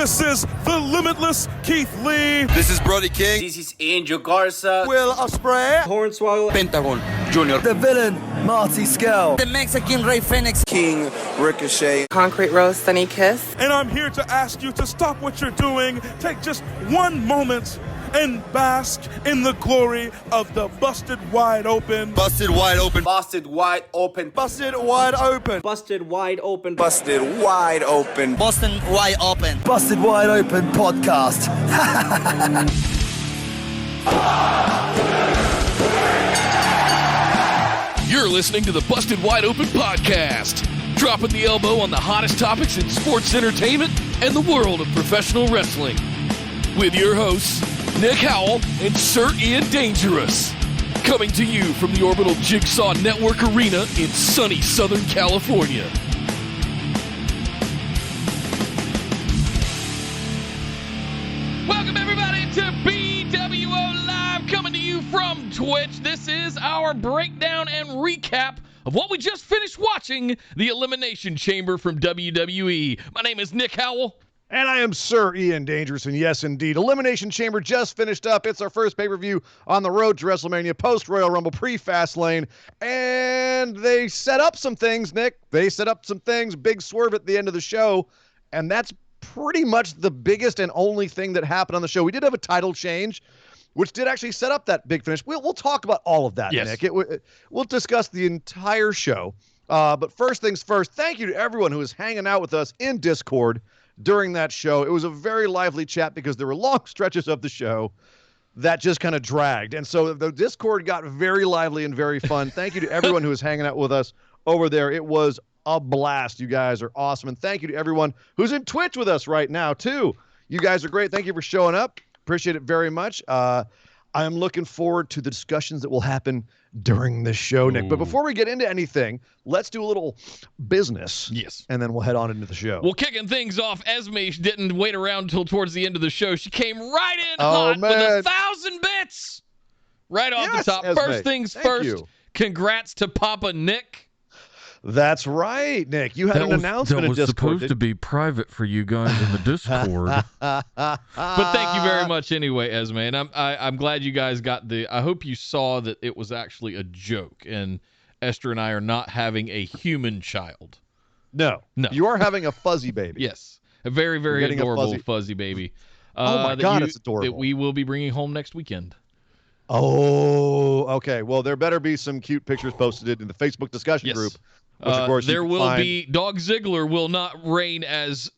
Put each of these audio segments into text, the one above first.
This is the limitless Keith Lee. This is Brody King. This is Angel Garza. Will Ospreay. Hornswoggle. Pentagon Junior. The villain, Marty Scurll. The Mexican Rey Fenix. King Ricochet. Concrete Rose Sunny Kiss. And I'm here to ask you to stop what you're doing, take just one moment, and bask in the glory of the busted wide open. Busted wide open. Busted wide open. Busted wide open. Busted wide open. Busted wide open. Boston wide open. Busted wide open podcast. You're listening to the Busted Wide Open podcast, dropping the elbow on the hottest topics in sports entertainment and the world of professional wrestling. With your hosts, Nick Howell and Sir Ian Dangerous. Coming to you from the Orbital Jigsaw Network Arena in sunny Southern California. Welcome everybody to BWO Live, coming to you from Twitch. This is our breakdown and recap of what we just finished watching, the Elimination Chamber from WWE. My name is Nick Howell. And I am Sir Ian Dangerous, and yes, indeed, Elimination Chamber just finished up. It's our first pay-per-view on the road to WrestleMania, post-Royal Rumble, pre-Fastlane, and they set up some things, Nick. They set up some things, big swerve at the end of the show, and that's pretty much the biggest and only thing that happened on the show. We did have a title change, which did actually set up that big finish. We'll talk about all of that, yes. Nick. We'll discuss the entire show. But first things first, thank you to everyone who was hanging out with us in Discord during that show. It was a very lively chat because there were long stretches of the show that just kind of dragged. And so the Discord got very lively and very fun. Thank you to everyone who was hanging out with us over there. It was a blast. You guys are awesome. And thank you to everyone who's in Twitch with us right now, too. You guys are great. Thank you for showing up. Appreciate it very much. I'm looking forward to the discussions that will happen during this show, Nick. But before we get into anything, let's do a little business. Yes. And then we'll head on into the show. Well, kicking things off, Esme didn't wait around until towards the end of the show. She came right in hot with 1,000 bits right off the top. Esme. First things Thank first, you. Congrats to Papa Nick. That's right, Nick. You had an announcement in Discord. That was supposed to be private for you guys in the Discord. But thank you very much anyway, Esme. And I'm glad you guys got I hope you saw that it was actually a joke, and Esther and I are not having a human child. No. You are having a fuzzy baby. Yes. A very, very adorable fuzzy baby. Oh, my God, it's adorable. That we will be bringing home next weekend. Oh, okay. Well, there better be some cute pictures posted in the Facebook discussion group. Which, of course, there will be. Dog Ziggler will not reign as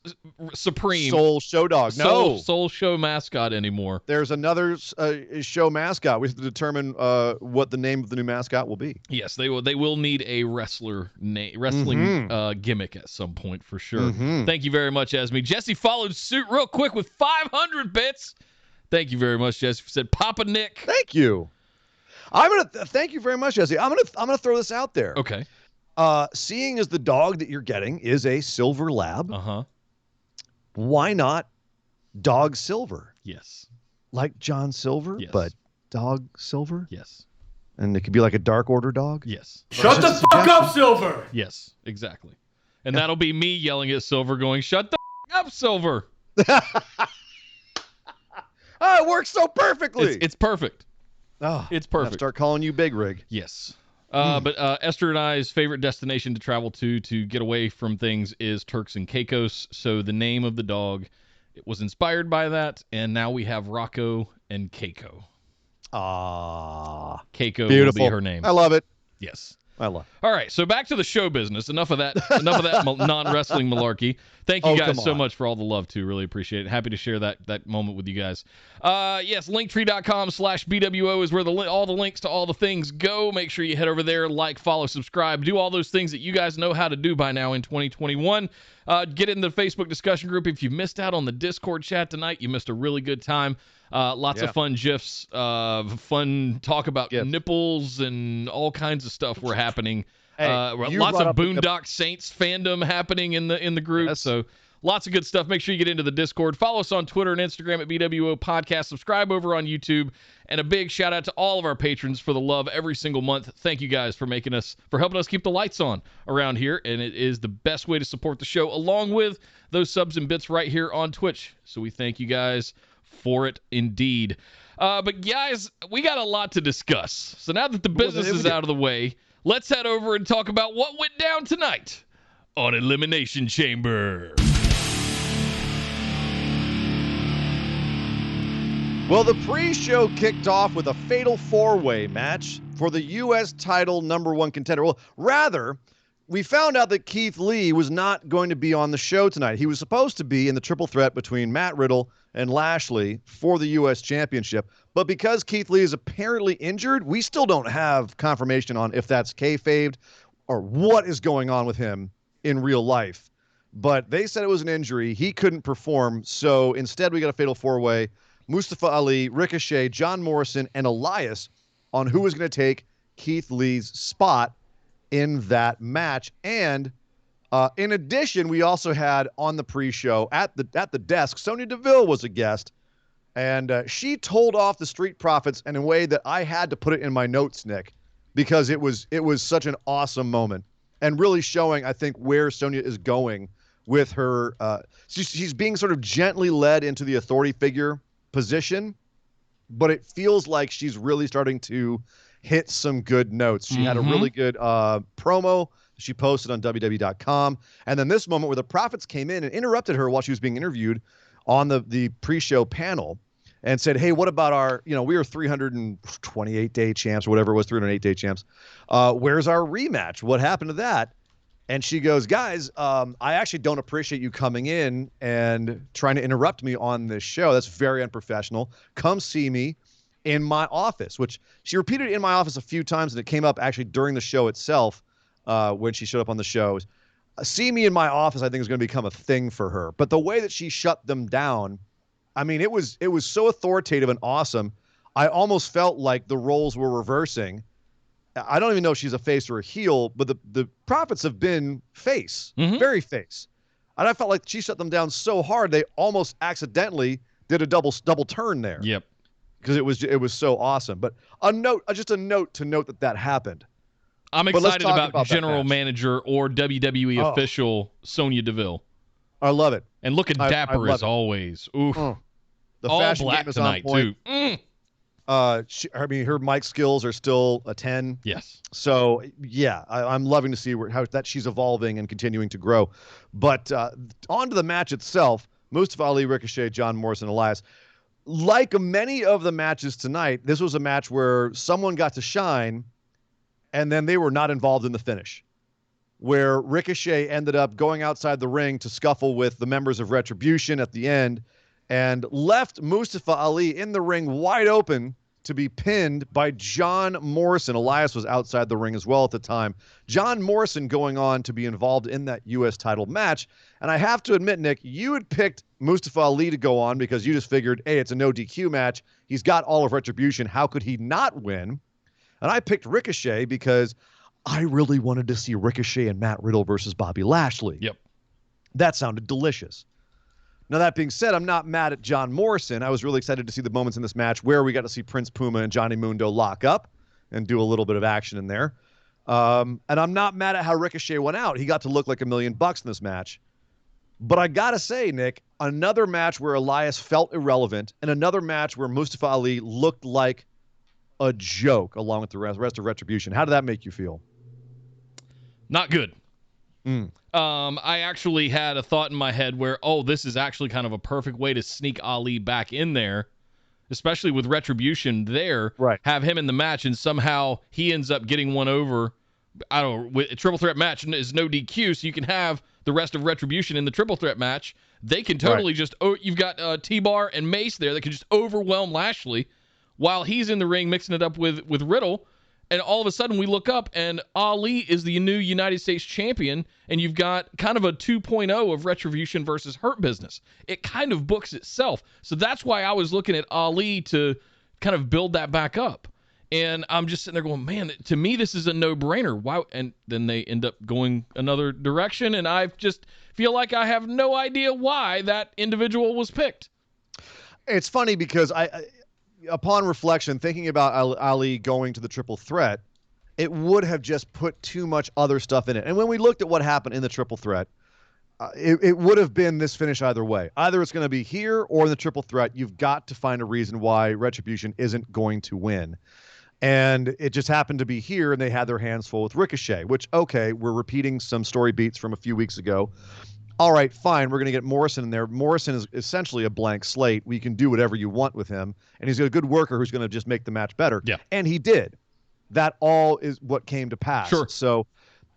supreme sole show dog. No, sole show mascot anymore. There's another show mascot. We have to determine what the name of the new mascot will be. Yes, they will. They will need a wrestling gimmick at some point for sure. Thank you very much, Esme. Jesse followed suit real quick with 500 bits. Thank you very much, Jesse. Said Papa Nick. Thank you. Thank you very much, Jesse. I'm gonna throw this out there. Okay. Seeing as the dog that you're getting is a silver lab, why not Dog Silver? Yes. Like John Silver, yes. But Dog Silver? Yes. And it could be like a Dark Order dog? Yes. Shut the fuck up, Silver! Yes, exactly. And that'll be me yelling at Silver going, shut the up, Silver! Oh, it works so perfectly! It's perfect. Oh, it's perfect. Start calling you Big Rig. Yes. But Esther and I's favorite destination to travel to get away from things is Turks and Caicos. So the name of the dog, it was inspired by that, and now we have Rocco and Keiko. Keiko will be her name. I love it. Yes. I love it. All right, so back to the show business. Enough of that non-wrestling malarkey. Thank you guys so much for all the love, too. Really appreciate it. Happy to share that moment with you guys. Yes, linktree.com/BWO is where all the links to all the things go. Make sure you head over there, like, follow, subscribe, do all those things that you guys know how to do by now in 2021. Get in the Facebook discussion group. If you missed out on the Discord chat tonight, you missed a really good time. Lots of fun GIFs, fun talk about nipples and all kinds of stuff were happening. Lots of Boondock Saints fandom happening in the group. Yes. So Lots of good stuff. Make sure you get into the Discord. Follow us on Twitter and Instagram at BWO Podcast. Subscribe over on YouTube. And a big shout out to all of our patrons for the love every single month. Thank you guys for helping us keep the lights on around here. And it is the best way to support the show, along with those subs and bits right here on Twitch. So we thank you guys for it indeed. But guys, we got a lot to discuss. So now that the business is out of the way, let's head over and talk about what went down tonight on Elimination Chamber. Well, the pre-show kicked off with a fatal four-way match for the U.S. title #1 contender. Well, rather, we found out that Keith Lee was not going to be on the show tonight. He was supposed to be in the triple threat between Matt Riddle and Lashley for the U.S. Championship. But because Keith Lee is apparently injured, we still don't have confirmation on if that's kayfabed or what is going on with him in real life. But they said it was an injury. He couldn't perform. So instead, we got a fatal four-way. Mustafa Ali, Ricochet, John Morrison, and Elias on who was going to take Keith Lee's spot in that match. And in addition, we also had on the pre-show at the desk, Sonya Deville was a guest, and she told off the Street Profits in a way that I had to put it in my notes, Nick, because it was such an awesome moment and really showing, I think, where Sonya is going with her. She's being sort of gently led into the authority figure position, but it feels like she's really starting to hit some good notes. She had a really good promo she posted on WWE.com. And then this moment where the Profits came in and interrupted her while she was being interviewed on the pre-show panel and said, hey, what about our, we were 328-day champs or whatever it was, 308-day champs. Where's our rematch? What happened to that? And she goes, guys, I actually don't appreciate you coming in and trying to interrupt me on this show. That's very unprofessional. Come see me in my office, which she repeated in my office a few times, and it came up actually during the show itself when she showed up on the show. See me in my office, I think, is going to become a thing for her. But the way that she shut them down, I mean, it was so authoritative and awesome. I almost felt like the roles were reversing. I don't even know if she's a face or a heel, but the Profits have been face, very face. And I felt like she shut them down so hard they almost accidentally did a double turn there. Yep. Because it was so awesome. But just a note to note that happened. I'm excited about general manager or WWE official Sonya Deville. I love it. And looking dapper as always. Oof. The all fashion black game is tonight on point. too. Her mic skills are still a 10. Yes. So yeah, I'm loving to see how she's evolving and continuing to grow. But on to the match itself, Mustafa Ali, Ricochet, John Morrison, Elias. Like many of the matches tonight, this was a match where someone got to shine and then they were not involved in the finish, where Ricochet ended up going outside the ring to scuffle with the members of Retribution at the end and left Mustafa Ali in the ring wide open to be pinned by John Morrison. Elias was outside the ring as well at the time. John Morrison going on to be involved in that U.S. title match. And I have to admit, Nick, you had picked Mustafa Ali to go on because you just figured, hey, it's a no DQ match. He's got all of Retribution. How could he not win? And I picked Ricochet because I really wanted to see Ricochet and Matt Riddle versus Bobby Lashley. Yep. That sounded delicious. Now, that being said, I'm not mad at John Morrison. I was really excited to see the moments in this match where we got to see Prince Puma and Johnny Mundo lock up and do a little bit of action in there. And I'm not mad at how Ricochet went out. He got to look like $1 million in this match. But I got to say, Nick, another match where Elias felt irrelevant and another match where Mustafa Ali looked like a joke along with the rest of Retribution. How did that make you feel? Not good. I actually had a thought in my head where, this is actually kind of a perfect way to sneak Ali back in there, especially with Retribution there. Right. Have him in the match, and somehow he ends up getting one over. I don't know. With a triple threat match is no DQ, so you can have the rest of Retribution in the triple threat match. They can totally you've got T-Bar and Mace there that can just overwhelm Lashley while he's in the ring mixing it up with Riddle. And all of a sudden we look up and Ali is the new United States champion, and you've got kind of a 2.0 of Retribution versus Hurt Business. It kind of books itself. So that's why I was looking at Ali to kind of build that back up. And I'm just sitting there going, man, to me, this is a no-brainer. Why? And then they end up going another direction, and I just feel like I have no idea why that individual was picked. It's funny because upon reflection, thinking about Ali going to the triple threat, it would have just put too much other stuff in it. And when we looked at what happened in the triple threat, it would have been this finish either way. Either it's going to be here or in the triple threat. You've got to find a reason why Retribution isn't going to win. And it just happened to be here, and they had their hands full with Ricochet, which, okay, we're repeating some story beats from a few weeks ago. All right, fine, we're going to get Morrison in there. Morrison is essentially a blank slate. We can do whatever you want with him, and he's a good worker who's going to just make the match better. Yeah. And he did. That all is what came to pass. Sure. So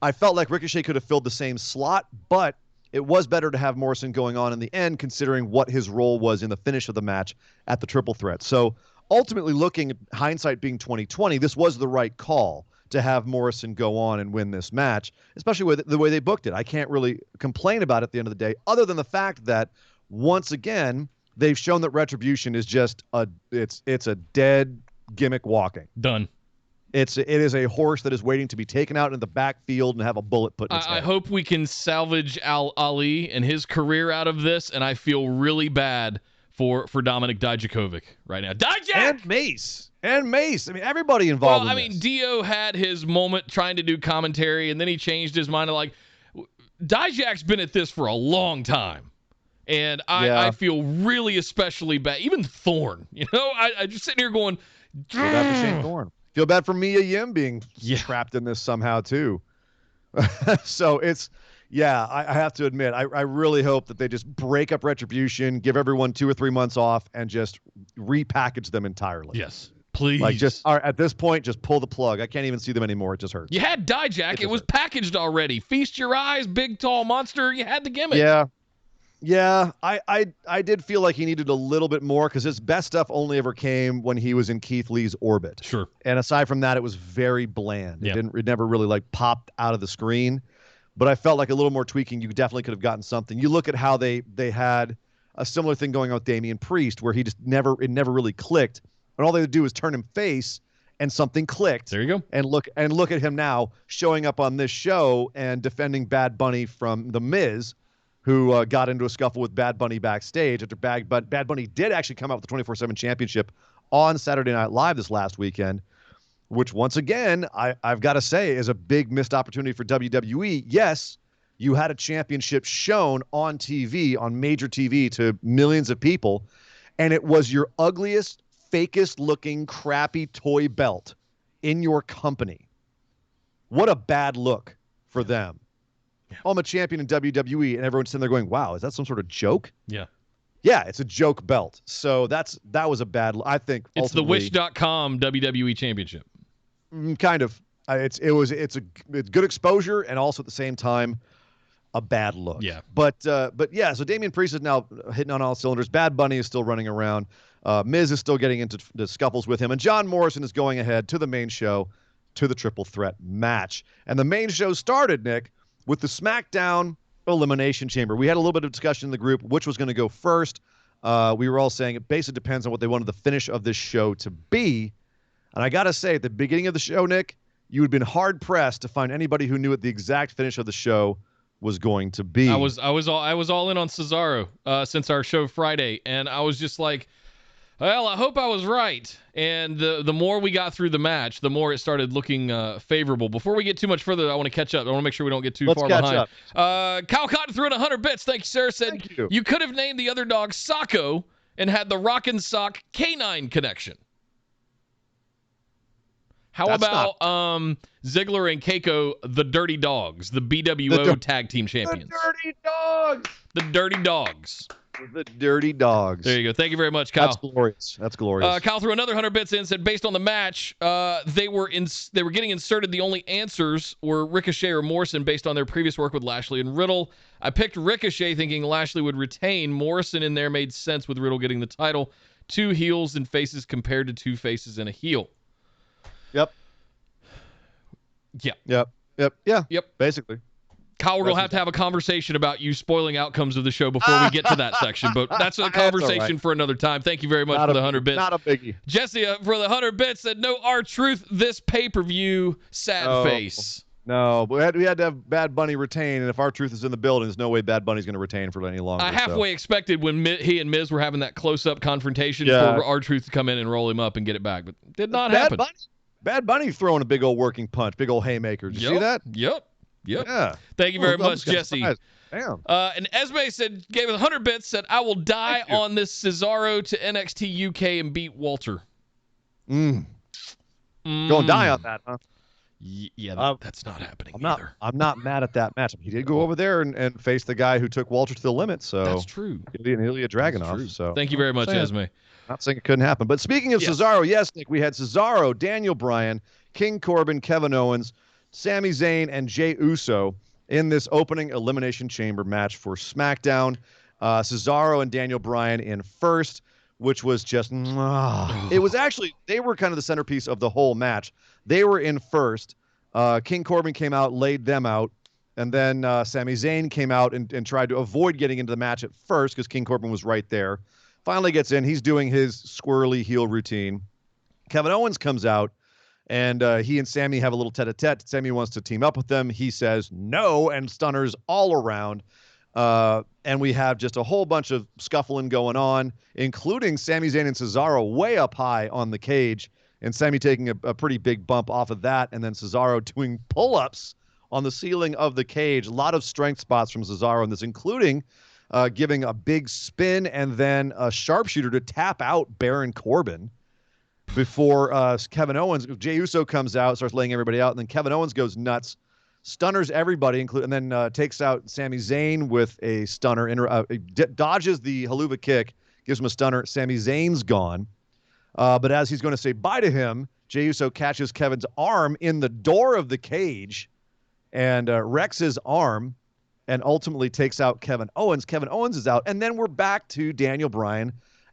I felt like Ricochet could have filled the same slot, but it was better to have Morrison going on in the end, considering what his role was in the finish of the match at the triple threat. So ultimately, looking at hindsight being 2020, this was the right call to have Morrison go on and win this match, especially with the way they booked it. I can't really complain about it at the end of the day, other than the fact that once again, they've shown that Retribution is just it's a dead gimmick walking. Done. It is a horse that is waiting to be taken out in the backfield and have a bullet put in its head. I hope we can salvage Ali and his career out of this, and I feel really bad for Dominik Dijakovic right now. Dijak! And Mace. I mean, everybody involved Well, in I mean, this. Dio had his moment trying to do commentary, and then he changed his mind. Like, Dijak's been at this for a long time, and I feel really especially bad. Even Thorne, I just sitting here going, Feel bad for Shane Thorne. Feel bad for Mia Yim being trapped in this somehow, too. So it's... Yeah, I have to admit, I really hope that they just break up Retribution, give everyone 2 or 3 months off, and just repackage them entirely. Yes, please. Like, just at this point, just pull the plug. I can't even see them anymore. It just hurts. You had Dijak. It was packaged already. Feast your eyes, big, tall monster. You had the gimmick. Yeah. I did feel like he needed a little bit more because his best stuff only ever came when he was in Keith Lee's orbit. Sure. And aside from that, it was very bland. Yeah. It never really like popped out of the screen. But I felt like a little more tweaking, you definitely could have gotten something. You look at how they had a similar thing going on with Damian Priest, where it never really clicked, and all they would do is turn him face, and something clicked. There you go. And look at him now showing up on this show and defending Bad Bunny from The Miz, who got into a scuffle with Bad Bunny backstage after Bad Bunny did actually come out with the 24/7 championship on Saturday Night Live this last weekend. Which, once again, I've got to say is a big missed opportunity for WWE. Yes, you had a championship shown on TV, on major TV to millions of people, and it was your ugliest, fakest-looking, crappy toy belt in your company. What a bad look for them. Yeah. Oh, I'm a champion in WWE, and everyone's sitting there going, wow, is that some sort of joke? Yeah. Yeah, it's a joke belt. So that was a bad look. I think it's the Wish.com WWE Championship. Kind of. It's good exposure and also at the same time a bad look. Yeah. But yeah, so Damian Priest is now hitting on all cylinders. Bad Bunny is still running around. Miz is still getting into the scuffles with him, and John Morrison is going ahead to the main show, to the triple threat match. And the main show started, Nick, with the Smackdown Elimination Chamber. We had a little bit of discussion in the group which was going to go first. We were all saying it basically depends on what they wanted the finish of this show to be. And I got to say, at the beginning of the show, Nick, you had been hard-pressed to find anybody who knew what the exact finish of the show was going to be. I was all in on Cesaro since our show Friday, and I was just like, well, I hope I was right. And the more we got through the match, the more it started looking favorable. Before we get too much further, I want to catch up. I want to make sure we don't get too far behind. Kyle Cotton threw in 100 bits. Thank you, sir. Said you could have named the other dog Socko and had the Rockin' Sock Canine connection. How about Ziggler and Keiko, the Dirty Dogs, the BWO Tag Team Champions? The Dirty Dogs. The Dirty Dogs. The Dirty Dogs. There you go. Thank you very much, Kyle. That's glorious. Kyle threw another 100 bits in, said based on the match, they were getting inserted. The only answers were Ricochet or Morrison based on their previous work with Lashley and Riddle. I picked Ricochet thinking Lashley would retain. Morrison in there made sense with Riddle getting the title. 2 heels and faces compared to 2 faces and a heel. Yep. Yeah. Yep. Yep. Basically. Kyle, we're going to have a conversation about you spoiling outcomes of the show before we get to that section, but that's a conversation for another time. Thank you very much for the 100 bits. Not a biggie. Jesse, for the 100 bits, said, no R-Truth this pay-per-view, sad face. No, we had to have Bad Bunny retain, and if R-Truth is in the building, there's no way Bad Bunny's going to retain for any longer. I halfway expected when he and Miz were having that close-up confrontation for R-Truth to come in and roll him up and get it back, but did not happen. Bad Bunny throwing a big old working punch, big old haymaker. Did you see that? Yep. Yeah. Thank you very much, Jesse. Damn. And Esme said, gave us 100 bits, said, I will die on this Cesaro to NXT UK and beat Walter. Going to die on that, huh? Yeah, that's not happening either. I'm not mad at that match. He did go over there and face the guy who took Walter to the limit. So that's true. Ilya Dragunov. So thank you very much, Esme. Not saying it couldn't happen. But speaking of Cesaro, yes, Nick, we had Cesaro, Daniel Bryan, King Corbin, Kevin Owens, Sami Zayn, and Jey Uso in this opening Elimination Chamber match for SmackDown. Cesaro and Daniel Bryan in first, which was just it was actually, they were kind of the centerpiece of the whole match. They were in first. King Corbin came out, laid them out, and then Sami Zayn came out and tried to avoid getting into the match at first because King Corbin was right there. Finally gets in. He's doing his squirrely heel routine. Kevin Owens comes out, and he and Sami have a little tete-a-tete. Sami wants to team up with them. He says no, and stunners all around. And we have just a whole bunch of scuffling going on, including Sami Zayn and Cesaro way up high on the cage, and Sami taking a pretty big bump off of that, and then Cesaro doing pull-ups on the ceiling of the cage. A lot of strength spots from Cesaro in this, including giving a big spin and then a sharpshooter to tap out Baron Corbin before Kevin Owens. Jey Uso comes out, starts laying everybody out, and then Kevin Owens goes nuts, stunners everybody, and then takes out Sami Zayn with a stunner, dodges the haluva kick, gives him a stunner. Sami Zayn's gone. But as he's going to say bye to him, Jey Uso catches Kevin's arm in the door of the cage and wrecks his arm and ultimately takes out Kevin Owens. Kevin Owens is out. And then we're back to Daniel Bryan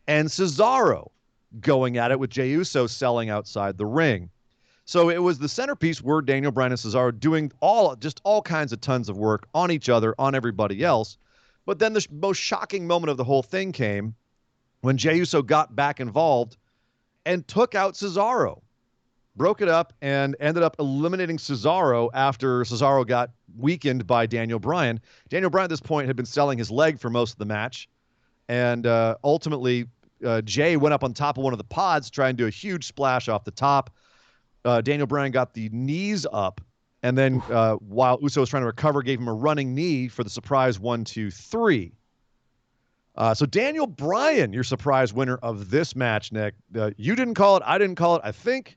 and Cesaro going at it with Jey Uso selling outside the ring. So it was the centerpiece were Daniel Bryan and Cesaro doing all kinds of tons of work on each other, on everybody else. But then the most shocking moment of the whole thing came when Jey Uso got back involved and took out Cesaro, broke it up, and ended up eliminating Cesaro after Cesaro got weakened by Daniel Bryan. Daniel Bryan at this point had been selling his leg for most of the match, and ultimately Jey went up on top of one of the pods, trying to do a huge splash off the top. Daniel Bryan got the knees up, and then while Uso was trying to recover, gave him a running knee for the surprise 1, 2, 3. So Daniel Bryan, your surprise winner of this match, Nick. You didn't call it. I didn't call it. I think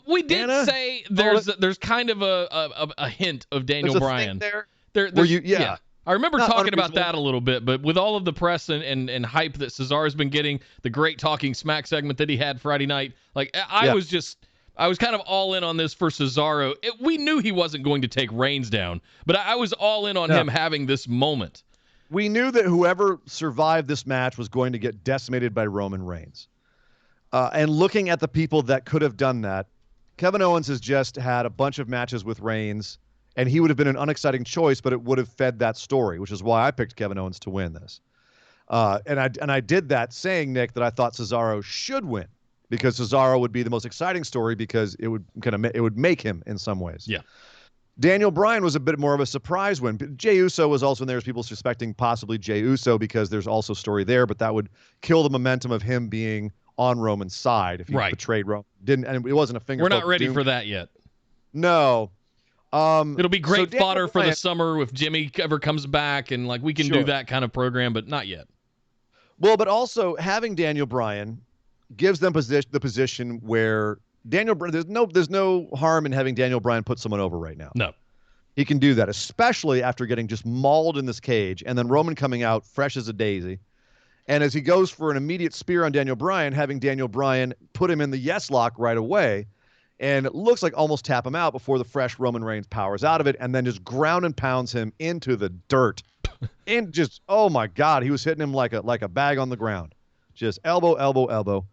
we did say there's kind of a hint of Daniel Bryan there. Yeah. I remember talking about that a little bit, but with all of the press and hype that Cesaro's been getting, the great Talking Smack segment that he had Friday night, like I was kind of all in on this for Cesaro. We knew he wasn't going to take Reigns down, but I was all in on him having this moment. We knew that whoever survived this match was going to get decimated by Roman Reigns. And looking at the people that could have done that, Kevin Owens has just had a bunch of matches with Reigns, and he would have been an unexciting choice, but it would have fed that story, which is why I picked Kevin Owens to win this. And I did that saying, Nick, that I thought Cesaro should win because Cesaro would be the most exciting story because it would make him in some ways. Yeah. Daniel Bryan was a bit more of a surprise win. Jey Uso was also in there as people suspecting possibly Jey Uso because there's also story there, but that would kill the momentum of him being on Roman's side if he betrayed Roman. And it wasn't a finger. We're not ready for that yet. No. It'll be great fodder for the summer if Jimmy ever comes back and we can do that kind of program, but not yet. Well, but also having Daniel Bryan gives them the position where Daniel Bryan, there's no harm in having Daniel Bryan put someone over right now. No. He can do that, especially after getting just mauled in this cage and then Roman coming out fresh as a daisy. And as he goes for an immediate spear on Daniel Bryan, having Daniel Bryan put him in the yes lock right away, and it looks like almost tap him out before the fresh Roman Reigns powers out of it and then just ground and pounds him into the dirt. And just, oh my God, he was hitting him like a bag on the ground. Just elbow, elbow, elbow.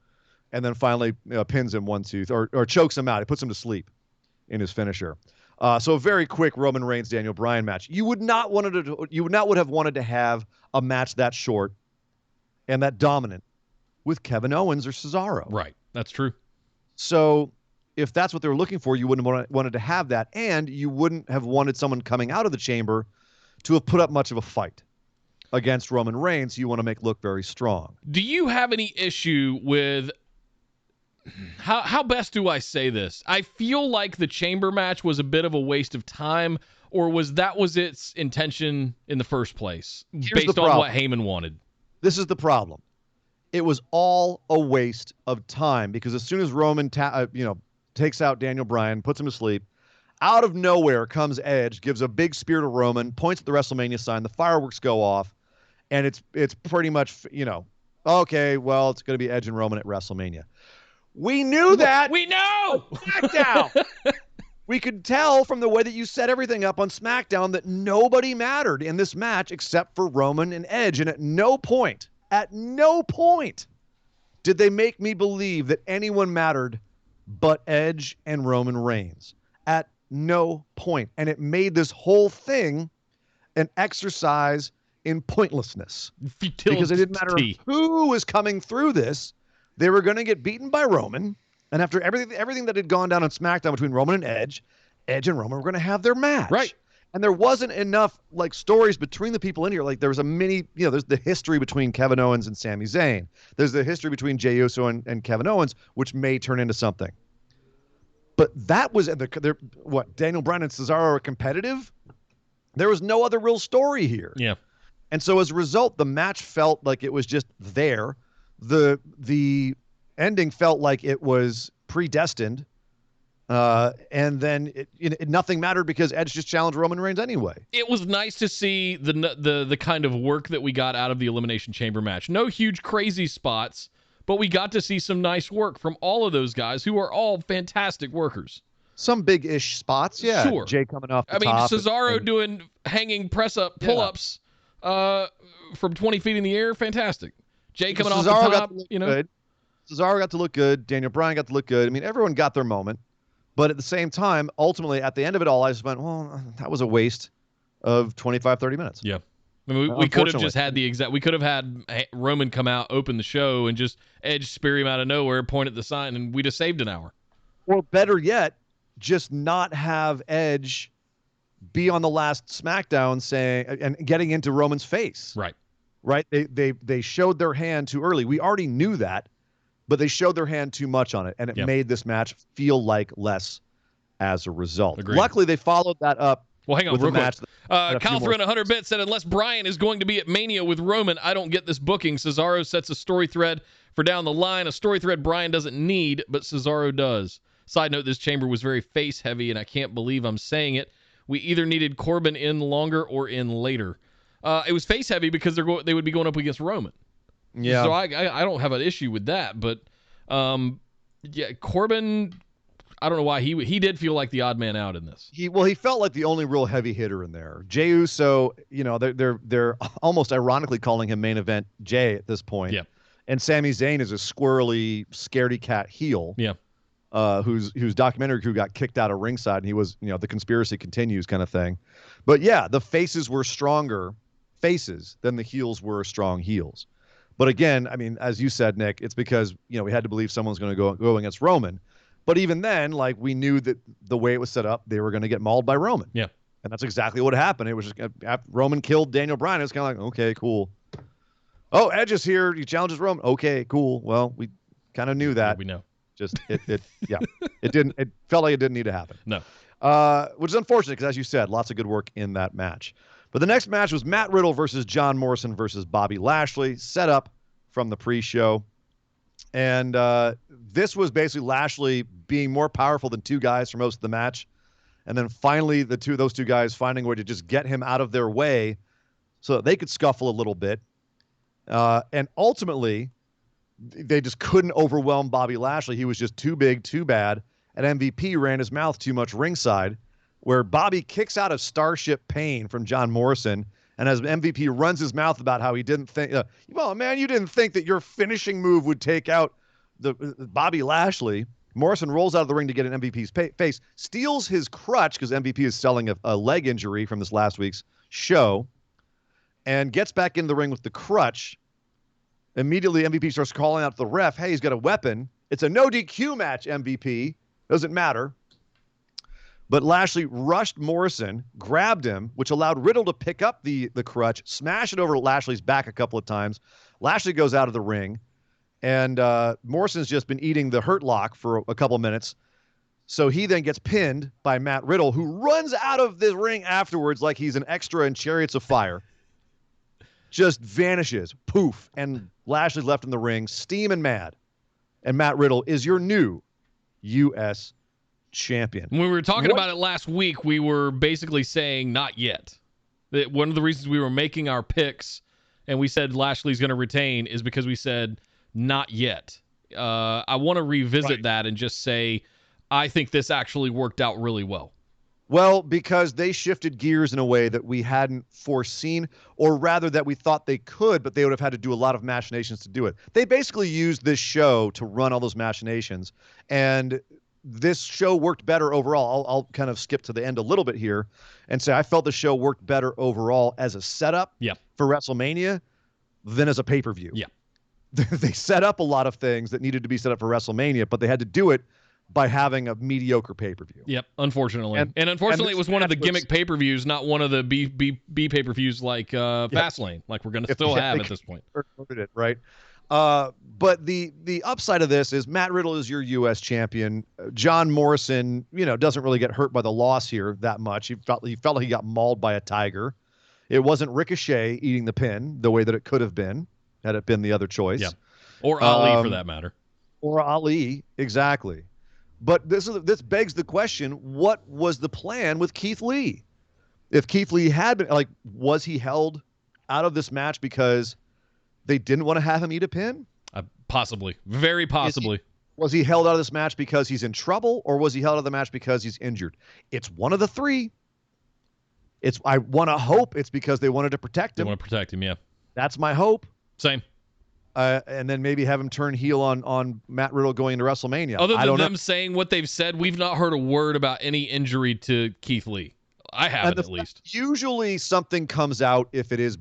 And then finally pins him 1, 2, or chokes him out. He puts him to sleep in his finisher. So a very quick Roman Reigns Daniel Bryan match. You would not have wanted to have a match that short and that dominant with Kevin Owens or Cesaro. Right. That's true. So if that's what they were looking for, you wouldn't have wanted to have that, and you wouldn't have wanted someone coming out of the chamber to have put up much of a fight against Roman Reigns. You want to make look very strong. Do you have any issue with how best do I say this? I feel like the chamber match was a bit of a waste of time, or was its intention in the first place based on what Heyman wanted? This is the problem. It was all a waste of time because as soon as Roman takes out Daniel Bryan, puts him to sleep, out of nowhere comes Edge, gives a big spear to Roman, points at the WrestleMania sign, the fireworks go off, and it's pretty much, okay, well, it's going to be Edge and Roman at WrestleMania. We knew that. We know. SmackDown. We could tell from the way that you set everything up on SmackDown that nobody mattered in this match except for Roman and Edge, and at no point did they make me believe that anyone mattered but Edge and Roman Reigns. At no point. And it made this whole thing an exercise in pointlessness. Futility. Because it didn't matter who was coming through this. They were going to get beaten by Roman. And after everything that had gone down on SmackDown between Roman and Edge and Roman were going to have their match. Right. And there wasn't enough stories between the people in here. There was a mini, there's the history between Kevin Owens and Sami Zayn. There's the history between Jey Uso and Kevin Owens, which may turn into something. But that was Daniel Bryan and Cesaro are competitive. There was no other real story here. Yeah. And so as a result, the match felt like it was just there. The ending felt like it was predestined. And then nothing mattered because Edge just challenged Roman Reigns anyway. It was nice to see the kind of work that we got out of the Elimination Chamber match. No huge crazy spots, but we got to see some nice work from all of those guys who are all fantastic workers. Some big-ish spots, yeah. Sure. Jay coming off the top. I mean, Cesaro doing hanging press-up pull-ups from 20 feet in the air, fantastic. Jay coming off the top, good. Cesaro got to look good. Daniel Bryan got to look good. I mean, everyone got their moment. But at the same time, ultimately, at the end of it all, I just went, well, that was a waste of 25, 30 minutes. Yeah. I mean, we could have just had we could have had Roman come out, open the show, and just Edge spear him out of nowhere, point at the sign, and we'd have saved an hour. Or better yet, just not have Edge be on the last SmackDown saying and getting into Roman's face. Right. Right? They showed their hand too early. We already knew that. But they showed their hand too much on it, and it made this match feel like less as a result. Agreed. Luckily, they followed that up. Well, hang on, with real match quick. Kyle threw in 100 bits, said, unless Bryan is going to be at Mania with Roman, I don't get this booking. Cesaro sets a story thread for down the line, a story thread Bryan doesn't need, but Cesaro does. Side note, this chamber was very face-heavy, and I can't believe I'm saying it. We either needed Corbin in longer or in later. It was face-heavy because they would be going up against Roman. Yeah. So I don't have an issue with that, but Corbin, I don't know why he did feel like the odd man out in this. He felt like the only real heavy hitter in there. Jey Uso, they're almost ironically calling him main event Jay at this point. Yeah. And Sami Zayn is a squirrely, scaredy cat heel. Yeah. Whose documentary crew got kicked out of ringside, and he was, the conspiracy continues kind of thing. But yeah, the faces were stronger faces than the heels were strong heels. But again, I mean, as you said, Nick, it's because, we had to believe someone's going to go against Roman. But even then, we knew that the way it was set up, they were going to get mauled by Roman. Yeah. And that's exactly what happened. It was just after Roman killed Daniel Bryan. It's kind of like, okay, cool. Oh, Edge is here. He challenges Roman. Okay, cool. Well, we kind of knew that. We know. Just it didn't. It felt like it didn't need to happen. No. Which is unfortunate because, as you said, lots of good work in that match. But the next match was Matt Riddle versus John Morrison versus Bobby Lashley, set up from the pre-show. And this was basically Lashley being more powerful than two guys for most of the match. And then finally, those two guys finding a way to just get him out of their way so that they could scuffle a little bit. And ultimately, they just couldn't overwhelm Bobby Lashley. He was just too big, too bad. And MVP ran his mouth too much ringside, where Bobby kicks out of Starship Pain from John Morrison, and as MVP runs his mouth about how he didn't think, well, man, you didn't think that your finishing move would take out the Bobby Lashley. Morrison rolls out of the ring to get an MVP's face, steals his crutch because MVP is selling a leg injury from this last week's show, and gets back in the ring with the crutch. Immediately, MVP starts calling out to the ref, hey, he's got a weapon. It's a no DQ match, MVP. Doesn't matter. But Lashley rushed Morrison, grabbed him, which allowed Riddle to pick up the crutch, smash it over Lashley's back a couple of times. Lashley goes out of the ring, and Morrison's just been eating the hurt lock for a couple of minutes. So he then gets pinned by Matt Riddle, who runs out of the ring afterwards like he's an extra in Chariots of Fire. Just vanishes. Poof. And Lashley's left in the ring, steaming mad. And Matt Riddle is your new U.S. champion. When we were talking about it last week, we were basically saying not yet. That one of the reasons we were making our picks and we said Lashley's going to retain is because we said not yet. I want to revisit that and just say I think this actually worked out really well. Well, because they shifted gears in a way that we hadn't foreseen, or rather that we thought they could, but they would have had to do a lot of machinations to do it. They basically used this show to run all those machinations, and this show worked better overall. I'll kind of skip to the end a little bit here and say I felt the show worked better overall as a setup for WrestleMania than as a pay-per-view. Yeah. They set up a lot of things that needed to be set up for WrestleMania, but they had to do it by having a mediocre pay-per-view. Yep, unfortunately. And unfortunately, it was one of the gimmick pay-per-views, not one of the B pay-per-views like Fastlane, like we're going to still have at this point. It, right? But the upside of this is Matt Riddle is your U.S. champion. John Morrison, doesn't really get hurt by the loss here that much. He felt like he got mauled by a tiger. It wasn't Ricochet eating the pin the way that it could have been had it been the other choice. Yeah. Or Ali, for that matter. Or Ali, exactly. But this begs the question, what was the plan with Keith Lee? If Keith Lee had been, was he held out of this match because they didn't want to have him eat a pin? Possibly. Very possibly. Was he held out of this match because he's in trouble, or was he held out of the match because he's injured? It's one of the three. I want to hope it's because they wanted to protect him. They want to protect him, yeah. That's my hope. Same. And then maybe have him turn heel on Matt Riddle going into WrestleMania. Other than them saying what they've said, we've not heard a word about any injury to Keith Lee. I haven't, at least. Usually something comes out if it is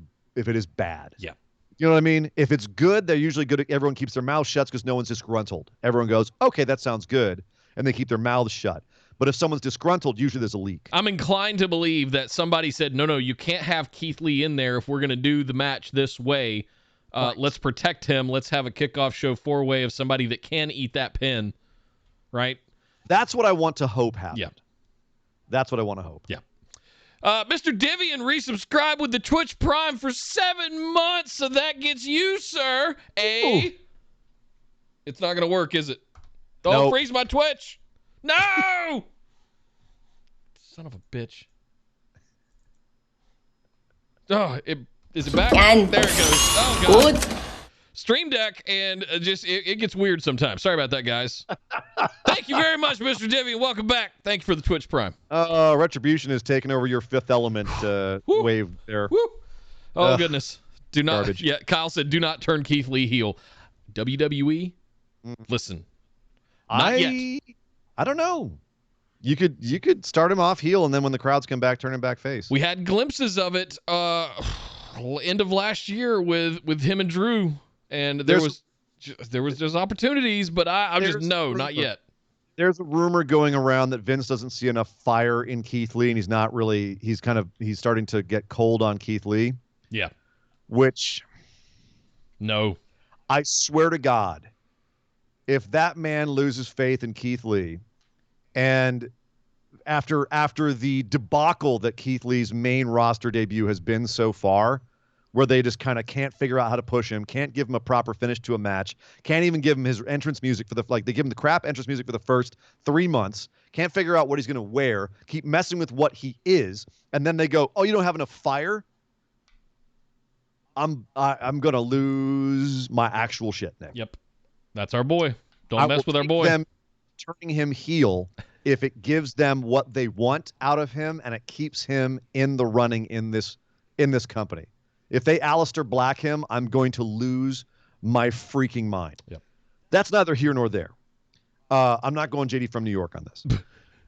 bad. Yeah. You know what I mean? If it's good, they're usually good. Everyone keeps their mouth shut because no one's disgruntled. Everyone goes, okay, that sounds good. And they keep their mouths shut. But if someone's disgruntled, usually there's a leak. I'm inclined to believe that somebody said, no, you can't have Keith Lee in there if we're going to do the match this way. Right. Let's protect him. Let's have a kickoff show 4-way of somebody that can eat that pin. Right? That's what I want to hope happened. Yeah. That's what I want to hope. Yeah. Mr. Divian resubscribed with the Twitch Prime for 7 months, so that gets you, sir. It's not going to work, is it? Don't freeze my Twitch. No! Son of a bitch. Oh, is it back? There it goes. Oh, God. Good. Stream Deck, and it gets weird sometimes. Sorry about that, guys. Thank you very much, Mr. Divian. Welcome back. Thank you for the Twitch Prime. Retribution has taken over your Fifth Element wave there. Woo. Oh, goodness. Do not. Garbage. Yeah, Kyle said, do not turn Keith Lee heel. WWE, listen. Not yet. I don't know. You could start him off heel, and then when the crowds come back, turn him back face. We had glimpses of it end of last year with him and Drew, and there was just opportunities, but I'm just not yet. There's a rumor going around that Vince doesn't see enough fire in Keith Lee, and he's starting to get cold on Keith Lee. Yeah. Which, no, I swear to God, if that man loses faith in Keith Lee, and after the debacle that Keith Lee's main roster debut has been so far, where they just kind of can't figure out how to push him, can't give him a proper finish to a match, can't even give him his entrance music they give him the crap entrance music for the first 3 months, can't figure out what he's going to wear, keep messing with what he is, and then they go, oh, you don't have enough fire? I'm going to lose my actual shit, Nick. Yep. That's our boy. Don't mess with our boy. Them turning him heel if it gives them what they want out of him and it keeps him in the running in this company. If they Aleister Black him, I'm going to lose my freaking mind. Yep. That's neither here nor there. I'm not going JD from New York on this.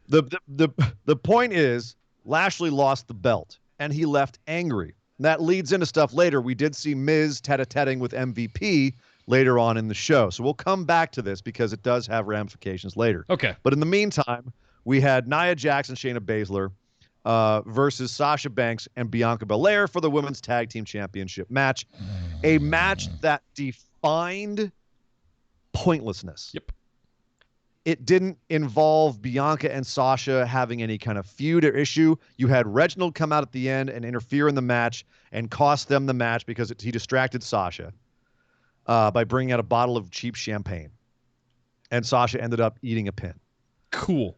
The point is Lashley lost the belt and he left angry. And that leads into stuff later. We did see Miz tete-a-teting with MVP later on in the show. So we'll come back to this because it does have ramifications later. Okay. But in the meantime, we had Nia Jax and Shayna Basler versus Sasha Banks and Bianca Belair for the Women's Tag Team Championship match. A match that defined pointlessness. Yep. It didn't involve Bianca and Sasha having any kind of feud or issue. You had Reginald come out at the end and interfere in the match and cost them the match because he distracted Sasha by bringing out a bottle of cheap champagne. And Sasha ended up eating a pin. Cool.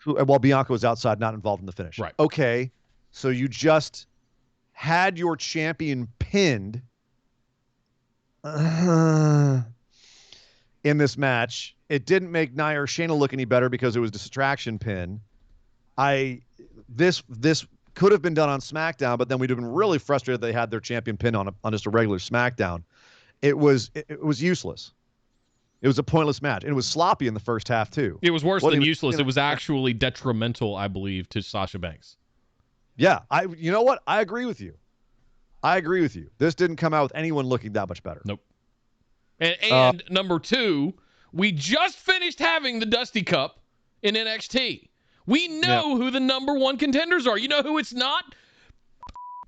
While Bianca was outside, not involved in the finish. Right. Okay, so you just had your champion pinned in this match. It didn't make Nia or Shayna look any better because it was a distraction pin. This could have been done on SmackDown, but then we'd have been really frustrated they had their champion pin on just a regular SmackDown. It was useless. It was a pointless match. And it was sloppy in the first half, too. It was worse than useless. It was actually detrimental, I believe, to Sasha Banks. Yeah. You know what? I agree with you. This didn't come out with anyone looking that much better. Nope. And number two, we just finished having the Dusty Cup in NXT. We know who the number one contenders are. You know who it's not?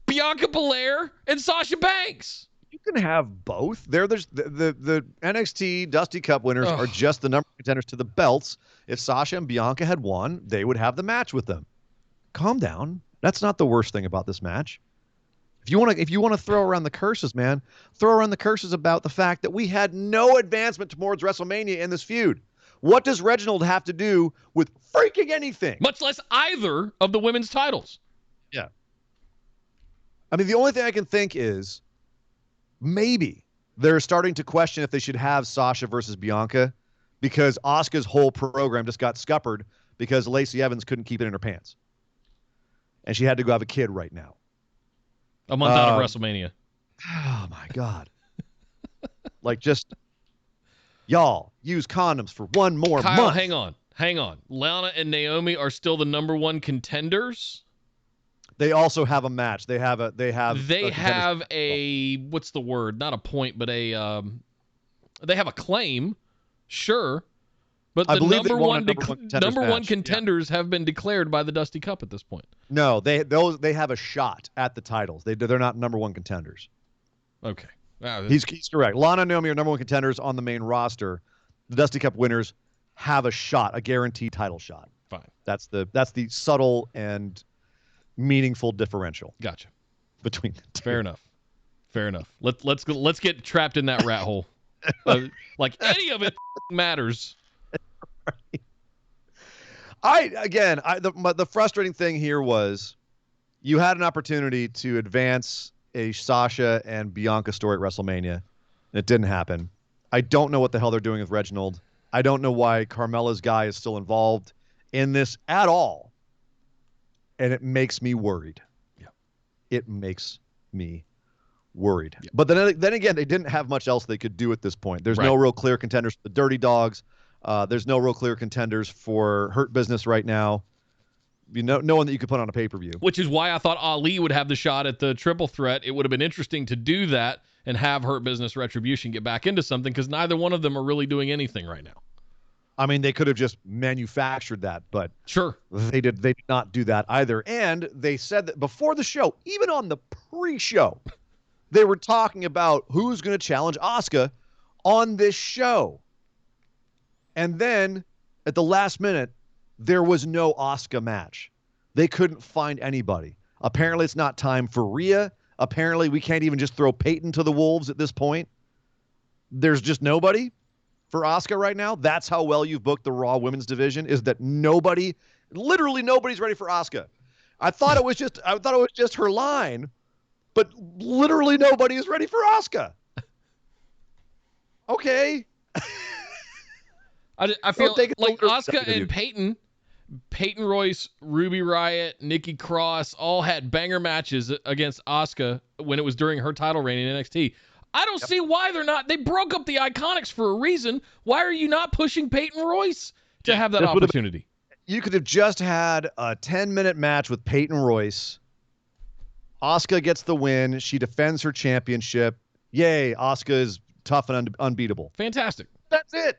Bianca Belair and Sasha Banks. You can have both. There's the NXT Dusty Cup winners are just the number one contenders to the belts. If Sasha and Bianca had won, they would have the match with them. Calm down. That's not the worst thing about this match. If you want to throw around the curses, man, throw around the curses about the fact that we had no advancement towards WrestleMania in this feud. What does Reginald have to do with freaking anything? Much less either of the women's titles. Yeah. I mean, the only thing I can think is maybe they're starting to question if they should have Sasha versus Bianca because Asuka's whole program just got scuppered because Lacey Evans couldn't keep it in her pants. And she had to go have a kid right now. A month out of WrestleMania. Oh, my God. Y'all, use condoms for one more month. Hang on. Lana and Naomi are still the number one contenders. They also have a match. They have a what's the word? Not a point, but they have a claim. Sure. But the number one contenders have been declared by the Dusty Cup at this point. No, they have a shot at the titles. They're not number one contenders. Okay. Wow, he's correct. Lana and Naomi are number one contenders on the main roster. The Dusty Cup winners have a shot, a guaranteed title shot. Fine. That's the subtle and meaningful differential. Gotcha. Between the two. Fair enough. Let's get trapped in that rat hole. Like any of it matters. The frustrating thing here was you had an opportunity to advance a Sasha and Bianca story at WrestleMania, and it didn't happen. I don't know what the hell they're doing with Reginald. I don't know why Carmella's guy is still involved in this at all, and it makes me worried. Yeah, it makes me worried. Yeah. But then again, they didn't have much else they could do at this point. There's no real clear contenders for the Dirty Dogs. There's no real clear contenders for Hurt Business right now. No one that you could put on a pay-per-view. Which is why I thought Ali would have the shot at the triple threat. It would have been interesting to do that and have Hurt Business Retribution get back into something because neither one of them are really doing anything right now. I mean, they could have just manufactured that, but sure, they did not do that either. And they said that before the show, even on the pre-show, they were talking about who's going to challenge Asuka on this show. And then at the last minute, there was no Asuka match. They couldn't find anybody. Apparently, it's not time for Rhea. Apparently, we can't even just throw Peyton to the wolves at this point. There's just nobody for Asuka right now. That's how well you've booked the Raw Women's Division, is that literally nobody's ready for Asuka. I thought it was just her line, but literally nobody is ready for Asuka. Okay. I feel like Asuka and Peyton Royce, Ruby Riott, Nikki Cross all had banger matches against Asuka when it was during her title reign in NXT. I don't see why they're not. They broke up the Iconics for a reason. Why are you not pushing Peyton Royce to have that opportunity? You could have just had a 10-minute match with Peyton Royce. Asuka gets the win. She defends her championship. Yay, Asuka is tough and unbeatable. Fantastic. That's it.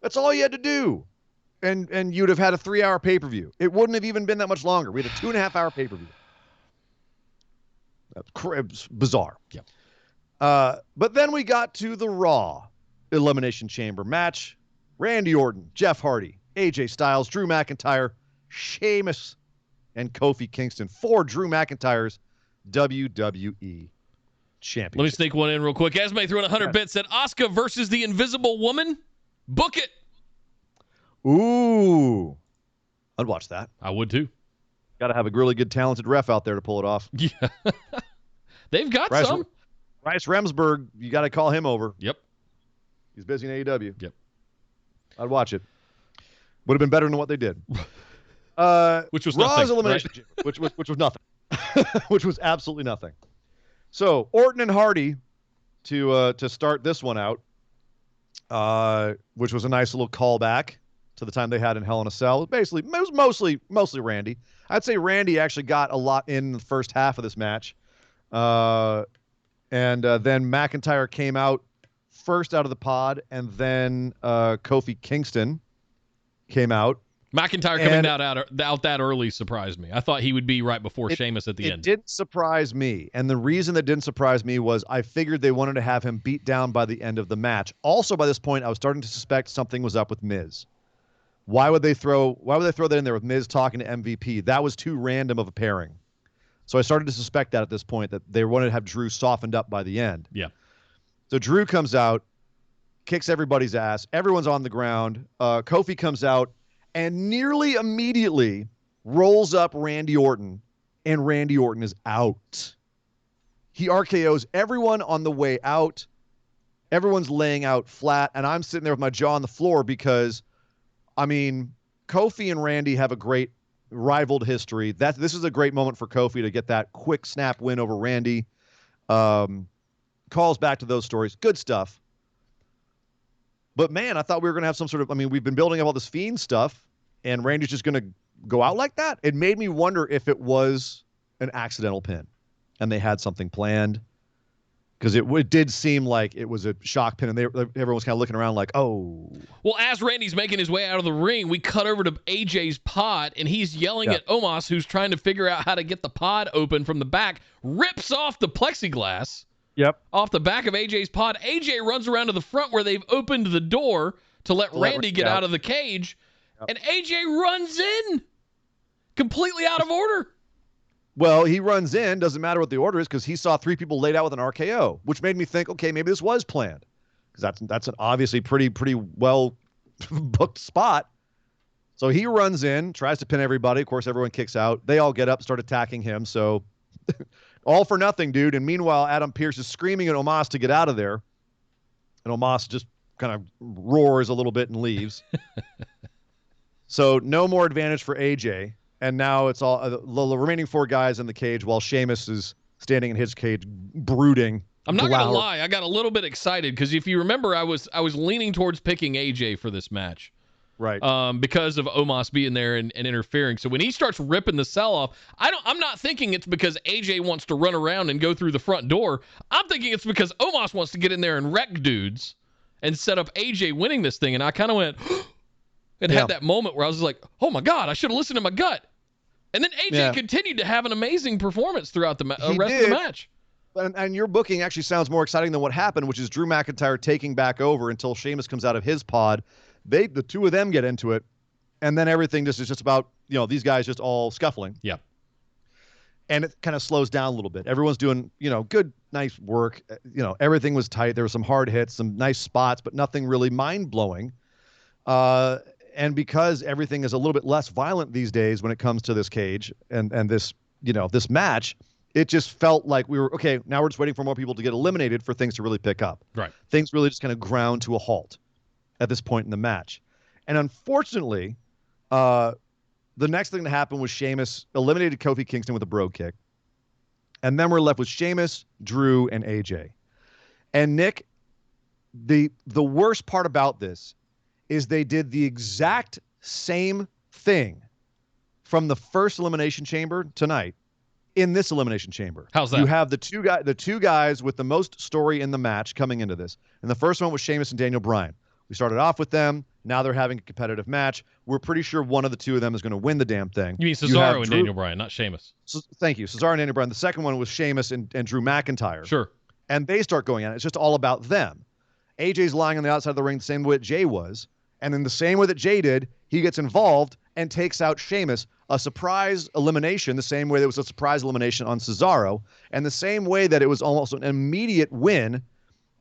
That's all you had to do. And you'd have had a 3-hour pay-per-view. It wouldn't have even been that much longer. We had a 2.5-hour pay-per-view. That's bizarre. Yeah. But then we got to the Raw Elimination Chamber match. Randy Orton, Jeff Hardy, AJ Styles, Drew McIntyre, Sheamus, and Kofi Kingston for Drew McIntyre's WWE Championship. Let me sneak one in real quick. Esme threw in 100 bits, said Asuka versus the Invisible Woman. Book it. Ooh. I'd watch that. I would too. Got to have a really good, talented ref out there to pull it off. Yeah. They've got some. Bryce Remsburg, you got to call him over. Yep. He's busy in AEW. Yep. I'd watch it. Would have been better than what they did. Which was Raw's nothing, Elimination Chamber, which was nothing. Which was absolutely nothing. So Orton and Hardy to start this one out, which was a nice little callback to the time they had in Hell in a Cell. It was mostly Randy. I'd say Randy actually got a lot in the first half of this match. And then McIntyre came out first out of the pod, and then Kofi Kingston came out. McIntyre coming out that early surprised me. I thought he would be right before Sheamus at the end. It didn't surprise me. And the reason that didn't surprise me was I figured they wanted to have him beat down by the end of the match. Also, by this point, I was starting to suspect something was up with Miz. Why would they throw that in there with Miz talking to MVP? That was too random of a pairing. So I started to suspect that at this point, that they wanted to have Drew softened up by the end. Yeah. So Drew comes out, kicks everybody's ass. Everyone's on the ground. Kofi comes out and nearly immediately rolls up Randy Orton, and Randy Orton is out. He RKOs everyone on the way out. Everyone's laying out flat, and I'm sitting there with my jaw on the floor because, I mean, Kofi and Randy have a great rivaled history. This is a great moment for Kofi to get that quick snap win over Randy. Calls back to those stories. Good stuff. But, man, I thought we were going to have some sort of, we've been building up all this Fiend stuff, and Randy's just going to go out like that. It made me wonder if it was an accidental pin and they had something planned, because it did seem like it was a shock pin, and everyone was kind of looking around like, oh. Well, as Randy's making his way out of the ring, we cut over to AJ's pod, and he's yelling at Omos, who's trying to figure out how to get the pod open from the back, rips off the plexiglass. Yep. Off the back of AJ's pod. AJ runs around to the front where they've opened the door to let Randy get out of the cage. Yep. And AJ runs in completely out of order. Well, he runs in, doesn't matter what the order is, because he saw 3 people laid out with an RKO, which made me think, okay, maybe this was planned, because that's an obviously pretty well booked spot. So he runs in, tries to pin everybody. Of course, everyone kicks out. They all get up, start attacking him. So all for nothing, dude. And meanwhile, Adam Pearce is screaming at Omos to get out of there. And Omos just kind of roars a little bit and leaves. So no more advantage for AJ. And now it's all the remaining 4 guys in the cage while Sheamus is standing in his cage brooding. I'm not going to lie. I got a little bit excited because if you remember, I was leaning towards picking AJ for this match. Right. Because of Omos being there and interfering. So when he starts ripping the cell off, I'm not thinking it's because AJ wants to run around and go through the front door. I'm thinking it's because Omos wants to get in there and wreck dudes and set up AJ winning this thing. And I kind of went and had that moment where I was like, oh my God, I should have listened to my gut. And then AJ continued to have an amazing performance throughout the rest of the match. And your booking actually sounds more exciting than what happened, which is Drew McIntyre taking back over until Sheamus comes out of his pod. The 2 of them get into it, and then everything is just about, these guys just all scuffling. Yeah. And it kind of slows down a little bit. Everyone's doing, good, nice work. Everything was tight. There were some hard hits, some nice spots, but nothing really mind-blowing. And because everything is a little bit less violent these days when it comes to this cage and this, this match, it just felt like we were, okay, now we're just waiting for more people to get eliminated for things to really pick up. Right. Things really just kind of ground to a halt at this point in the match. And unfortunately, the next thing that happened was Sheamus eliminated Kofi Kingston with a bro kick. And then we're left with Sheamus, Drew, and AJ. And Nick, the worst part about this is they did the exact same thing from the first Elimination Chamber tonight in this Elimination Chamber. How's that? You have the two guys with the most story in the match coming into this. And the first one was Sheamus and Daniel Bryan. We started off with them. Now they're having a competitive match. We're pretty sure one of the two of them is going to win the damn thing. You mean Cesaro and Daniel Bryan, not Sheamus. Thank you. Cesaro and Daniel Bryan. The second one was Sheamus and Drew McIntyre. Sure. And they start going at it. It's just all about them. AJ's lying on the outside of the ring the same way that Jay was. And in the same way that Jay did, he gets involved and takes out Sheamus. A surprise elimination, the same way there was a surprise elimination on Cesaro. And the same way that it was almost an immediate win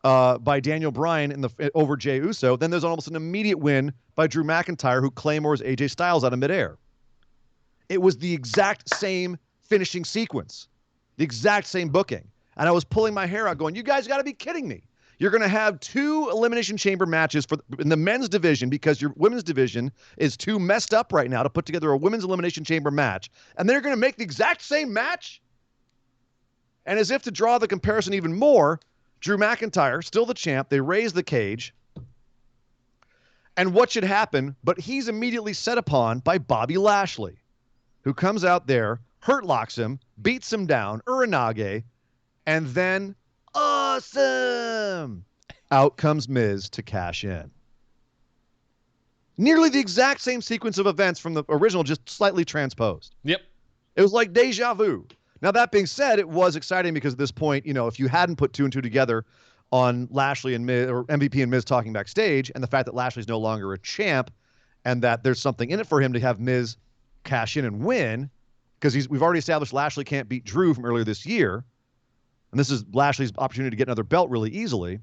by Daniel Bryan over Jey Uso, then there's almost an immediate win by Drew McIntyre, who claymores AJ Styles out of midair. It was the exact same finishing sequence, the exact same booking. And I was pulling my hair out going, you guys got to be kidding me. You're going to have 2 Elimination Chamber matches in the men's division because your women's division is too messed up right now to put together a women's Elimination Chamber match. And they're going to make the exact same match? And as if to draw the comparison even more, Drew McIntyre, still the champ, they raise the cage. And what should happen? But he's immediately set upon by Bobby Lashley, who comes out there, hurt locks him, beats him down, Uranage, and then awesome! Out comes Miz to cash in. Nearly the exact same sequence of events from the original, just slightly transposed. Yep. It was like deja vu. Now, that being said, it was exciting because at this point, if you hadn't put 2 and 2 together on Lashley and Miz, or MVP and Miz talking backstage, and the fact that Lashley's no longer a champ, and that there's something in it for him to have Miz cash in and win, because we've already established Lashley can't beat Drew from earlier this year, and this is Lashley's opportunity to get another belt really easily.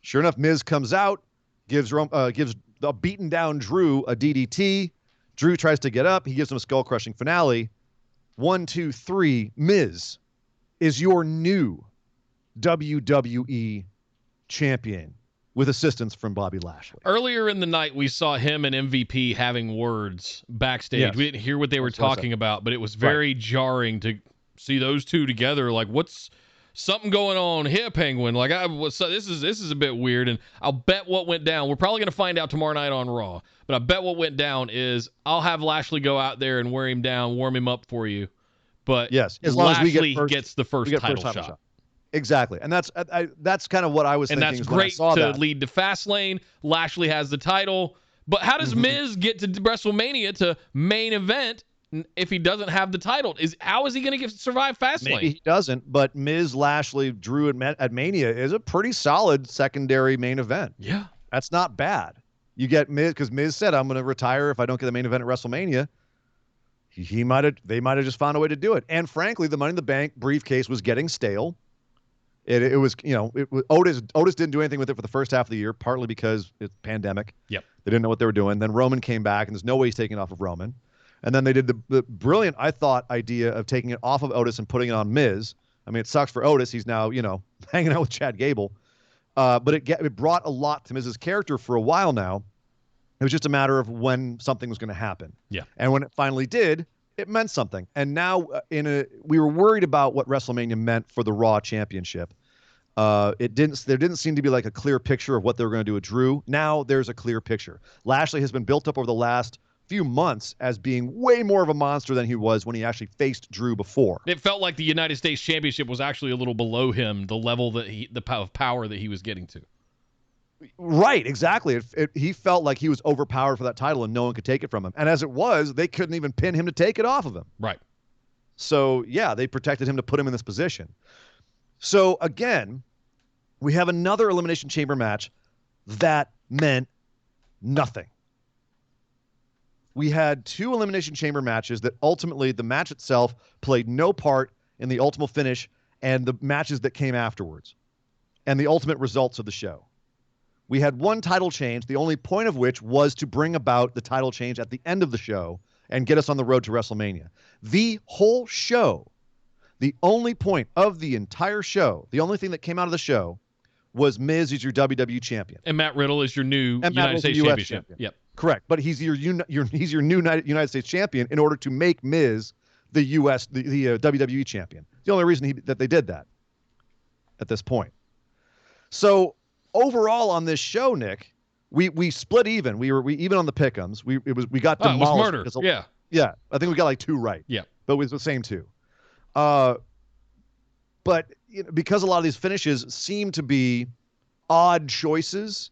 Sure enough, Miz comes out, gives the beaten down Drew a DDT. Drew tries to get up. He gives him a skull-crushing finale. 1, 2, 3, Miz is your new WWE champion with assistance from Bobby Lashley. Earlier in the night, we saw him and MVP having words backstage. Yes. We didn't hear what they were talking about, but it was very jarring to see those two together. Like, what's something going on here, Penguin? Like, this is a bit weird, and I'll bet what went down. We're probably going to find out tomorrow night on Raw, but I bet what went down is I'll have Lashley go out there and wear him down, warm him up for you. But yes, as long Lashley as we gets the first title shot. Exactly, and that's kind of what I was thinking. And that's great to lead to Fastlane. Lashley has the title, but how does Miz get to WrestleMania to main event if he doesn't have the title? How is he going to survive Fastlane? Maybe he doesn't, but Miz, Lashley, Drew at Mania is a pretty solid secondary main event. Yeah, that's not bad. You get Miz, because Miz said, I'm going to retire if I don't get the main event at WrestleMania. They might have just found a way to do it. And frankly, the Money in the Bank briefcase was getting stale. It was Otis didn't do anything with it for the first half of the year, partly because it's pandemic. Yep. They didn't know what they were doing. Then Roman came back, and there's no way he's taking it off of Roman. And then they did the brilliant, I thought, idea of taking it off of Otis and putting it on Miz. I mean, it sucks for Otis. He's now, hanging out with Chad Gable. But it brought a lot to Miz's character for a while now. It was just a matter of when something was going to happen. Yeah. And when it finally did, it meant something. And now we were worried about what WrestleMania meant for the Raw Championship. There didn't seem to be like a clear picture of what they were going to do with Drew. Now there's a clear picture. Lashley has been built up over the last few months as being way more of a monster than he was when he actually faced Drew before. It felt like the United States Championship was actually a little below him, the level that the power that he was getting to. Right, exactly. He felt like he was overpowered for that title and no one could take it from him. And as it was, they couldn't even pin him to take it off of him. Right. So, yeah, they protected him to put him in this position. So, again, we have another Elimination Chamber match that meant nothing. We had 2 Elimination Chamber matches that ultimately the match itself played no part in the ultimate finish and the matches that came afterwards and the ultimate results of the show. We had 1 title change, the only point of which was to bring about the title change at the end of the show and get us on the road to WrestleMania. The whole show, the only point of the entire show, the only thing that came out of the show was Miz is your WWE champion. And Matt Riddle is your new United States Championship. Yep. Correct. But he's your new United States champion in order to make Miz the WWE champion. The only reason that they did that at this point. So overall on this show, Nick, we split even. We even on the pick'ems. We got demolished. It was murder. Yeah. I think we got like 2 right. Yeah. But it was the same 2. But because a lot of these finishes seem to be odd choices.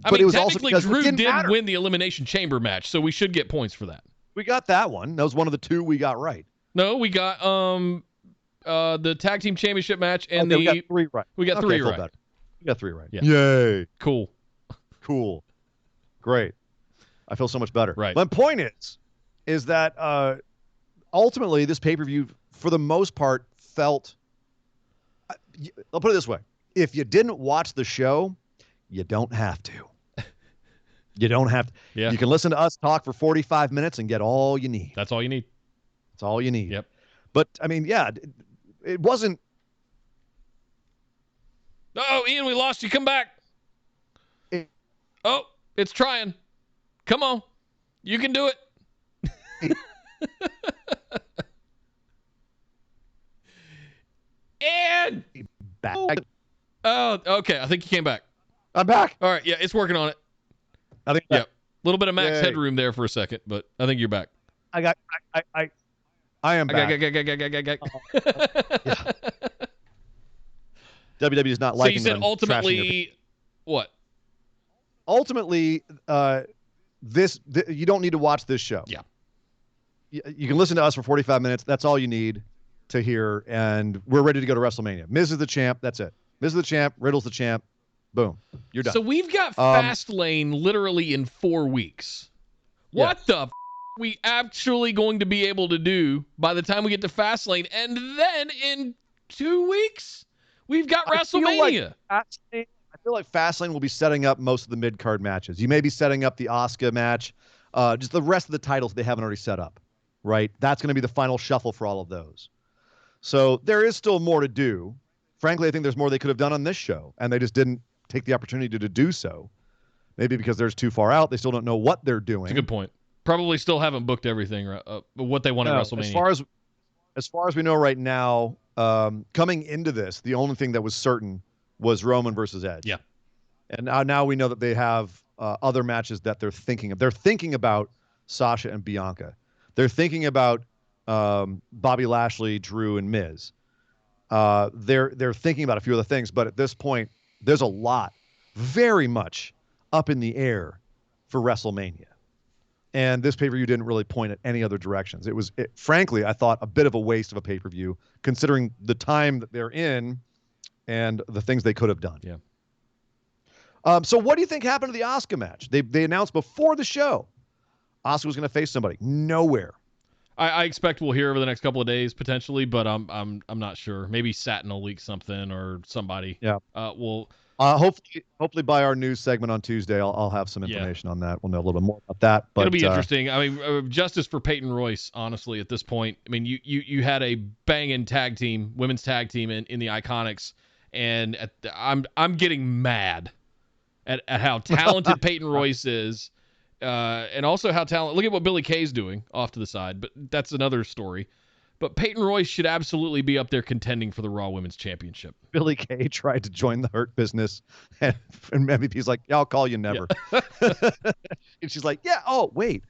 But it was technically also Drew did win the Elimination Chamber match, so we should get points for that. We got that one. That was one of the 2 we got right. No, we got the tag team championship match and we got 3 right. We got 3 right. Better. We got 3 right. Yeah. Yay. Cool. Great. I feel so much better. Right. My point is that ultimately this pay-per-view, for the most part, felt. I'll put it this way: if you didn't watch the show, you don't have to. You don't have to. Yeah. You can listen to us talk for 45 minutes and get all you need. That's all you need. That's all you need. Yep. But I mean, yeah, it wasn't. Oh, Ian, we lost you. Come back. Oh, it's trying. Come on. You can do it. And back. Oh, okay. I think you came back. I'm back. All right. Yeah, it's working on it. I think. Yeah. A little bit of max Yay. headroom there for a second, but I think you're back. I am back. Yeah. WWE is not So liking. you said them ultimately what? Ultimately, you don't need to watch this show. Yeah. You can listen to us for 45 minutes. That's all you need to hear, and we're ready to go to WrestleMania. Miz is the champ. That's it. Miz is the champ. Riddle's the champ. Boom. You're done. So we've got Fastlane literally in 4 weeks. What the f*** are we actually going to be able to do by the time we get to Fastlane? And then in 2 weeks, we've got WrestleMania. I feel like Fastlane will be setting up most of the mid-card matches. You may be setting up the Asuka match, just the rest of the titles they haven't already set up, right? That's going to be the final shuffle for all of those. So there is still more to do. Frankly, I think there's more they could have done on this show, and they just didn't take the opportunity to do so. Maybe because they're too far out. They still don't know what they're doing. That's a good point. Probably still haven't booked everything, what they want at WrestleMania. As far as we know right now, coming into this, the only thing that was certain was Roman versus Edge. Yeah. And now we know that they have other matches that they're thinking of. They're thinking about Sasha and Bianca. They're thinking about Bobby Lashley, Drew, and Miz. They're thinking about a few other things, but at this point, there's a lot, very much up in the air for WrestleMania. And this pay-per-view didn't really point at any other directions. It was, frankly, I thought a bit of a waste of a pay-per-view, considering the time that they're in and the things they could have done. Yeah. So what do you think happened to the Asuka match? They announced before the show Asuka was going to face somebody. Nowhere. I expect we'll hear over the next couple of days potentially, but I'm not sure. Maybe Satin will leak something or somebody. Yeah. Hopefully by our news segment on Tuesday, I'll have some information on that. We'll know a little bit more about that. But it'll be interesting. I mean, justice for Peyton Royce. Honestly, at this point, I mean, you had a banging tag team, women's tag team in the Iconics, and I'm getting mad at how talented Peyton Royce is. And also how talented. Look at what Billie Kay's doing off to the side, but that's another story. But Peyton Royce should absolutely be up there contending for the Raw Women's Championship. Billie Kay tried to join the Hurt Business, and MVP's like, "Yeah, I'll call you never." Yeah. And she's like, "Yeah, oh wait,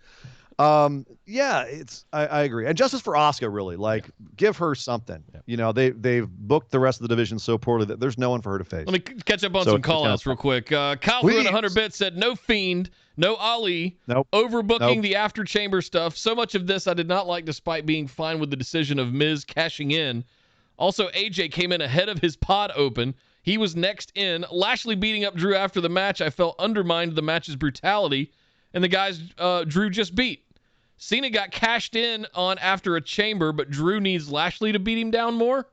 yeah, I agree." And justice for Asuka, really, give her something. Yeah. You know, they've booked the rest of the division so poorly that there's no one for her to face. Let me catch up on some call-outs real quick. Kyle threw in 100 bits, said no Fiend. No Ali. Nope. Overbooking the after chamber stuff. So much of this I did not like, despite being fine with the decision of Miz cashing in. Also, AJ came in ahead of his pod open. He was next in. Lashley beating up Drew after the match, I felt undermined the match's brutality, and the guys Drew just beat. Cena got cashed in on after a chamber, but Drew needs Lashley to beat him down more.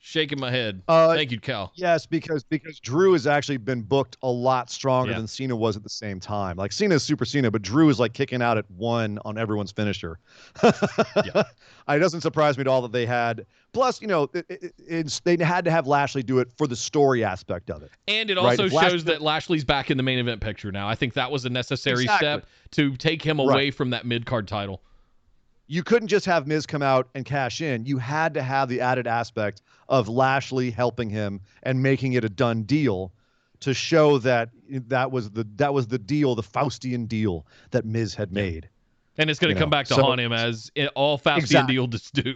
Shaking my head. Thank you, Cal. Yes, because Drew has actually been booked a lot stronger than Cena was at the same time. Like, Cena is Super Cena, but Drew is like kicking out at 1 on everyone's finisher. It doesn't surprise me at all that they had. Plus, you know, they had to have Lashley do it for the story aspect of it. And it also shows that Lashley's back in the main event picture now. I think that was a necessary step to take him away from that mid-card title. you couldn't just have Miz come out and cash in. You had to have the added aspect of Lashley helping him and making it a done deal to show that that was the deal, the Faustian deal that Miz had made. And it's going to come back to haunt him as all Faustian deals do.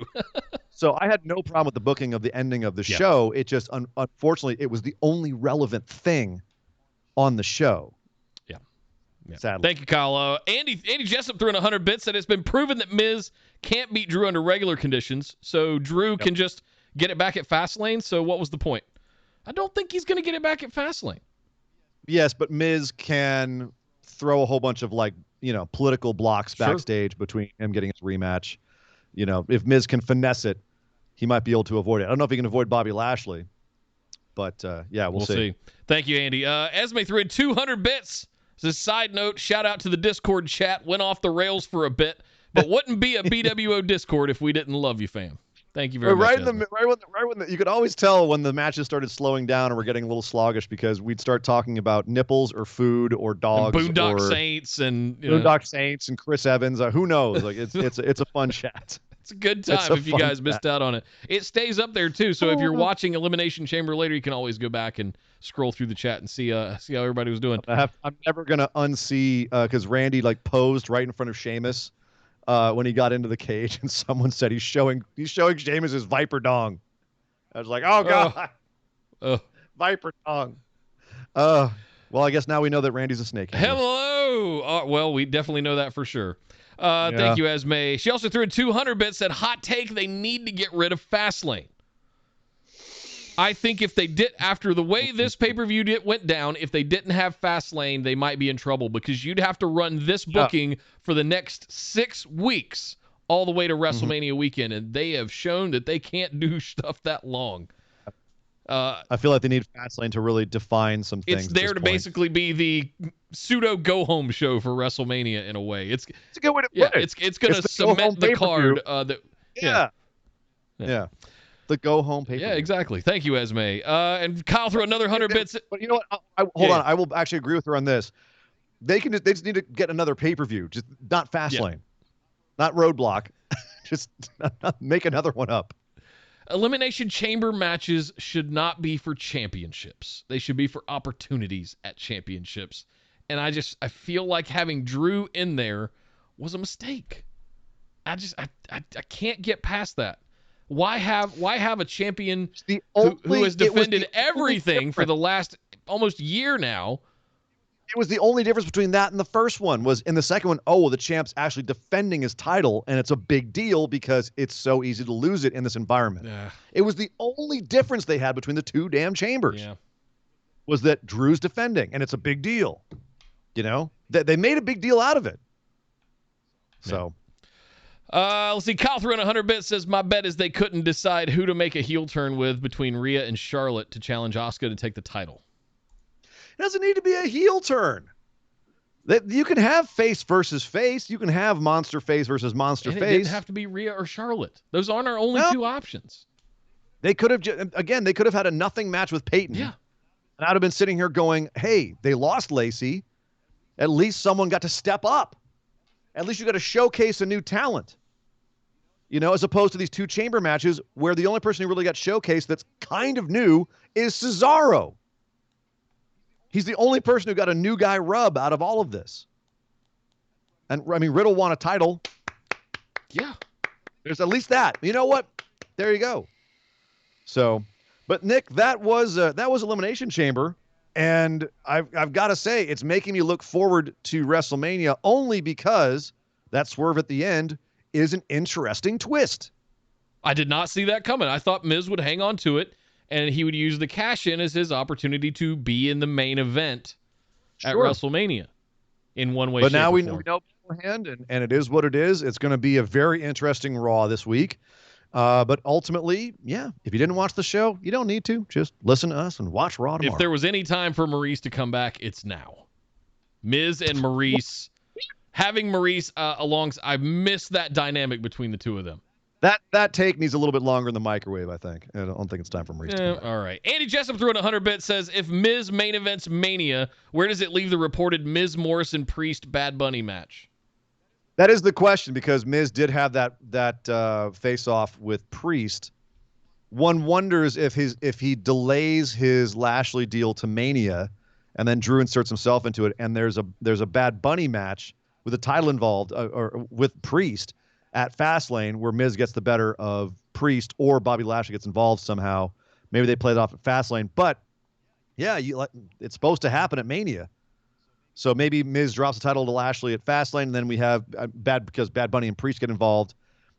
So I had no problem with the booking of the ending of the show. It just, unfortunately, it was the only relevant thing on the show. Yeah. Sadly. Thank you, Kyle. Andy Jessup threw in 100 bits, said it's been proven that Miz can't beat Drew under regular conditions, so Drew can just get it back at Fastlane. So what was the point? I don't think he's going to get it back at Fastlane. Yes, but Miz can throw a whole bunch of political blocks backstage between him getting his rematch. If Miz can finesse it, he might be able to avoid it. I don't know if he can avoid Bobby Lashley, but we'll see. Thank you, Andy. Esme threw in 200 bits. As a side note, shout out to the Discord chat. Went off the rails for a bit, but wouldn't be a BWO Discord if we didn't love you, fam. Thank you very much. Right when you could always tell when the matches started slowing down and we're getting a little sluggish because we'd start talking about nipples or food or dogs, and Boondock Saints and Boondock Saints and Chris Evans. Who knows? It's a fun chat. It's a good time if you guys missed out on it. It stays up there too. So if you're watching Elimination Chamber later, you can always go back and scroll through the chat and see how everybody was doing. I'm never gonna unsee because Randy posed right in front of Sheamus when he got into the cage, and someone said he's showing Sheamus his Viper dong. I was like, oh god, Viper dong. Well, I guess now we know that Randy's a snake. Hello. Well, we definitely know that for sure. Thank you, Esme. She also threw in 200 bits, said, hot take, they need to get rid of Fastlane. I think if they did, after the way this pay-per-view went down, if they didn't have Fastlane, they might be in trouble because you'd have to run this booking for the next 6 weeks all the way to WrestleMania weekend, and they have shown that they can't do stuff that long. I feel like they need Fastlane to really define some things. It's there to basically be the pseudo go-home show for WrestleMania in a way. It's a good way to put it. It's going to cement the card. The go-home pay-per-view. Yeah, exactly. Thank you, Esme. And Kyle threw another 100 bits. But you know what? Hold on. I will actually agree with her on this. They just need to get another pay-per-view, just not Fastlane, not Roadblock. Just make another one up. Elimination Chamber matches should not be for championships. They should be for opportunities at championships. And I feel like having Drew in there was a mistake. I can't get past that. Why have a champion who has defended everything for the last almost year now? It was the only difference between that and the first one was in the second one, the champ's actually defending his title, and it's a big deal because it's so easy to lose it in this environment. Yeah. It was the only difference they had between the two damn chambers was that Drew's defending, and it's a big deal. They made a big deal out of it. So... let's see. Kyle threw in 100 bits, says, my bet is they couldn't decide who to make a heel turn with between Rhea and Charlotte to challenge Asuka to take the title. It doesn't need to be a heel turn. You can have face versus face. You can have monster face versus monster face. It didn't have to be Rhea or Charlotte. Those aren't our only two options. They could have, they could have had a nothing match with Peyton. Yeah. And I'd have been sitting here going, hey, they lost Lacey. At least someone got to step up. At least you got to showcase a new talent. As opposed to these two chamber matches where the only person who really got showcased that's kind of new is Cesaro. He's the only person who got a new guy rub out of all of this. And, Riddle won a title. Yeah. There's at least that. You know what? There you go. So, but Nick, that was Elimination Chamber. And I've got to say, it's making me look forward to WrestleMania only because that swerve at the end is an interesting twist. I did not see that coming. I thought Miz would hang on to it, and he would use the cash-in as his opportunity to be in the main event at WrestleMania in one way, but now we form. know beforehand, and it is what it is. It's going to be a very interesting Raw this week. But ultimately, if you didn't watch the show, you don't need to. Just listen to us and watch Raw tomorrow. If there was any time for Maurice to come back, it's now. Miz and Maurice, having Maurice I miss that dynamic between the two of them. That take needs a little bit longer in the microwave, I think. I don't think it's time for Maurice to come back. All right. Andy Jessup threw in 100 bits, says, if Miz main events Mania, where does it leave the reported Miz Morrison Priest Bad Bunny match? That is the question, because Miz did have that face-off with Priest. One wonders if he delays his Lashley deal to Mania, and then Drew inserts himself into it, and there's a Bad Bunny match with a title involved, or with Priest at Fastlane, where Miz gets the better of Priest, or Bobby Lashley gets involved somehow. Maybe they play it off at Fastlane, but yeah, it's supposed to happen at Mania. So maybe Miz drops the title to Lashley at Fastlane, and then we have because Bad Bunny and Priest get involved,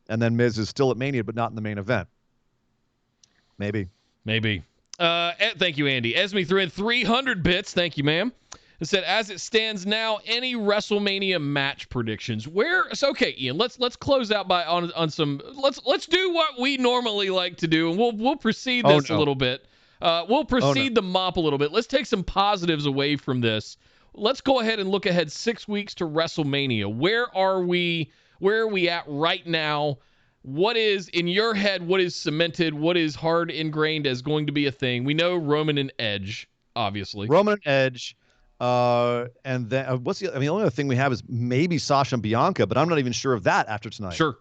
and then Miz is still at Mania, but not in the main event. Maybe. Thank you, Andy. Esme threw in 300 bits. Thank you, ma'am. It said, as it stands now, any WrestleMania match predictions? Okay, Ian, let's close out on some. Let's do what we normally like to do, and we'll proceed this a little bit. We'll proceed the mop a little bit. Let's take some positives away from this. Let's go ahead and look ahead 6 weeks to WrestleMania. Where are we at right now? What is, in your head, what is cemented, what is hard ingrained as going to be a thing? We know Roman and Edge, obviously. Roman and Edge. And then the only other thing we have is maybe Sasha and Bianca, but I'm not even sure of that after tonight. Sure.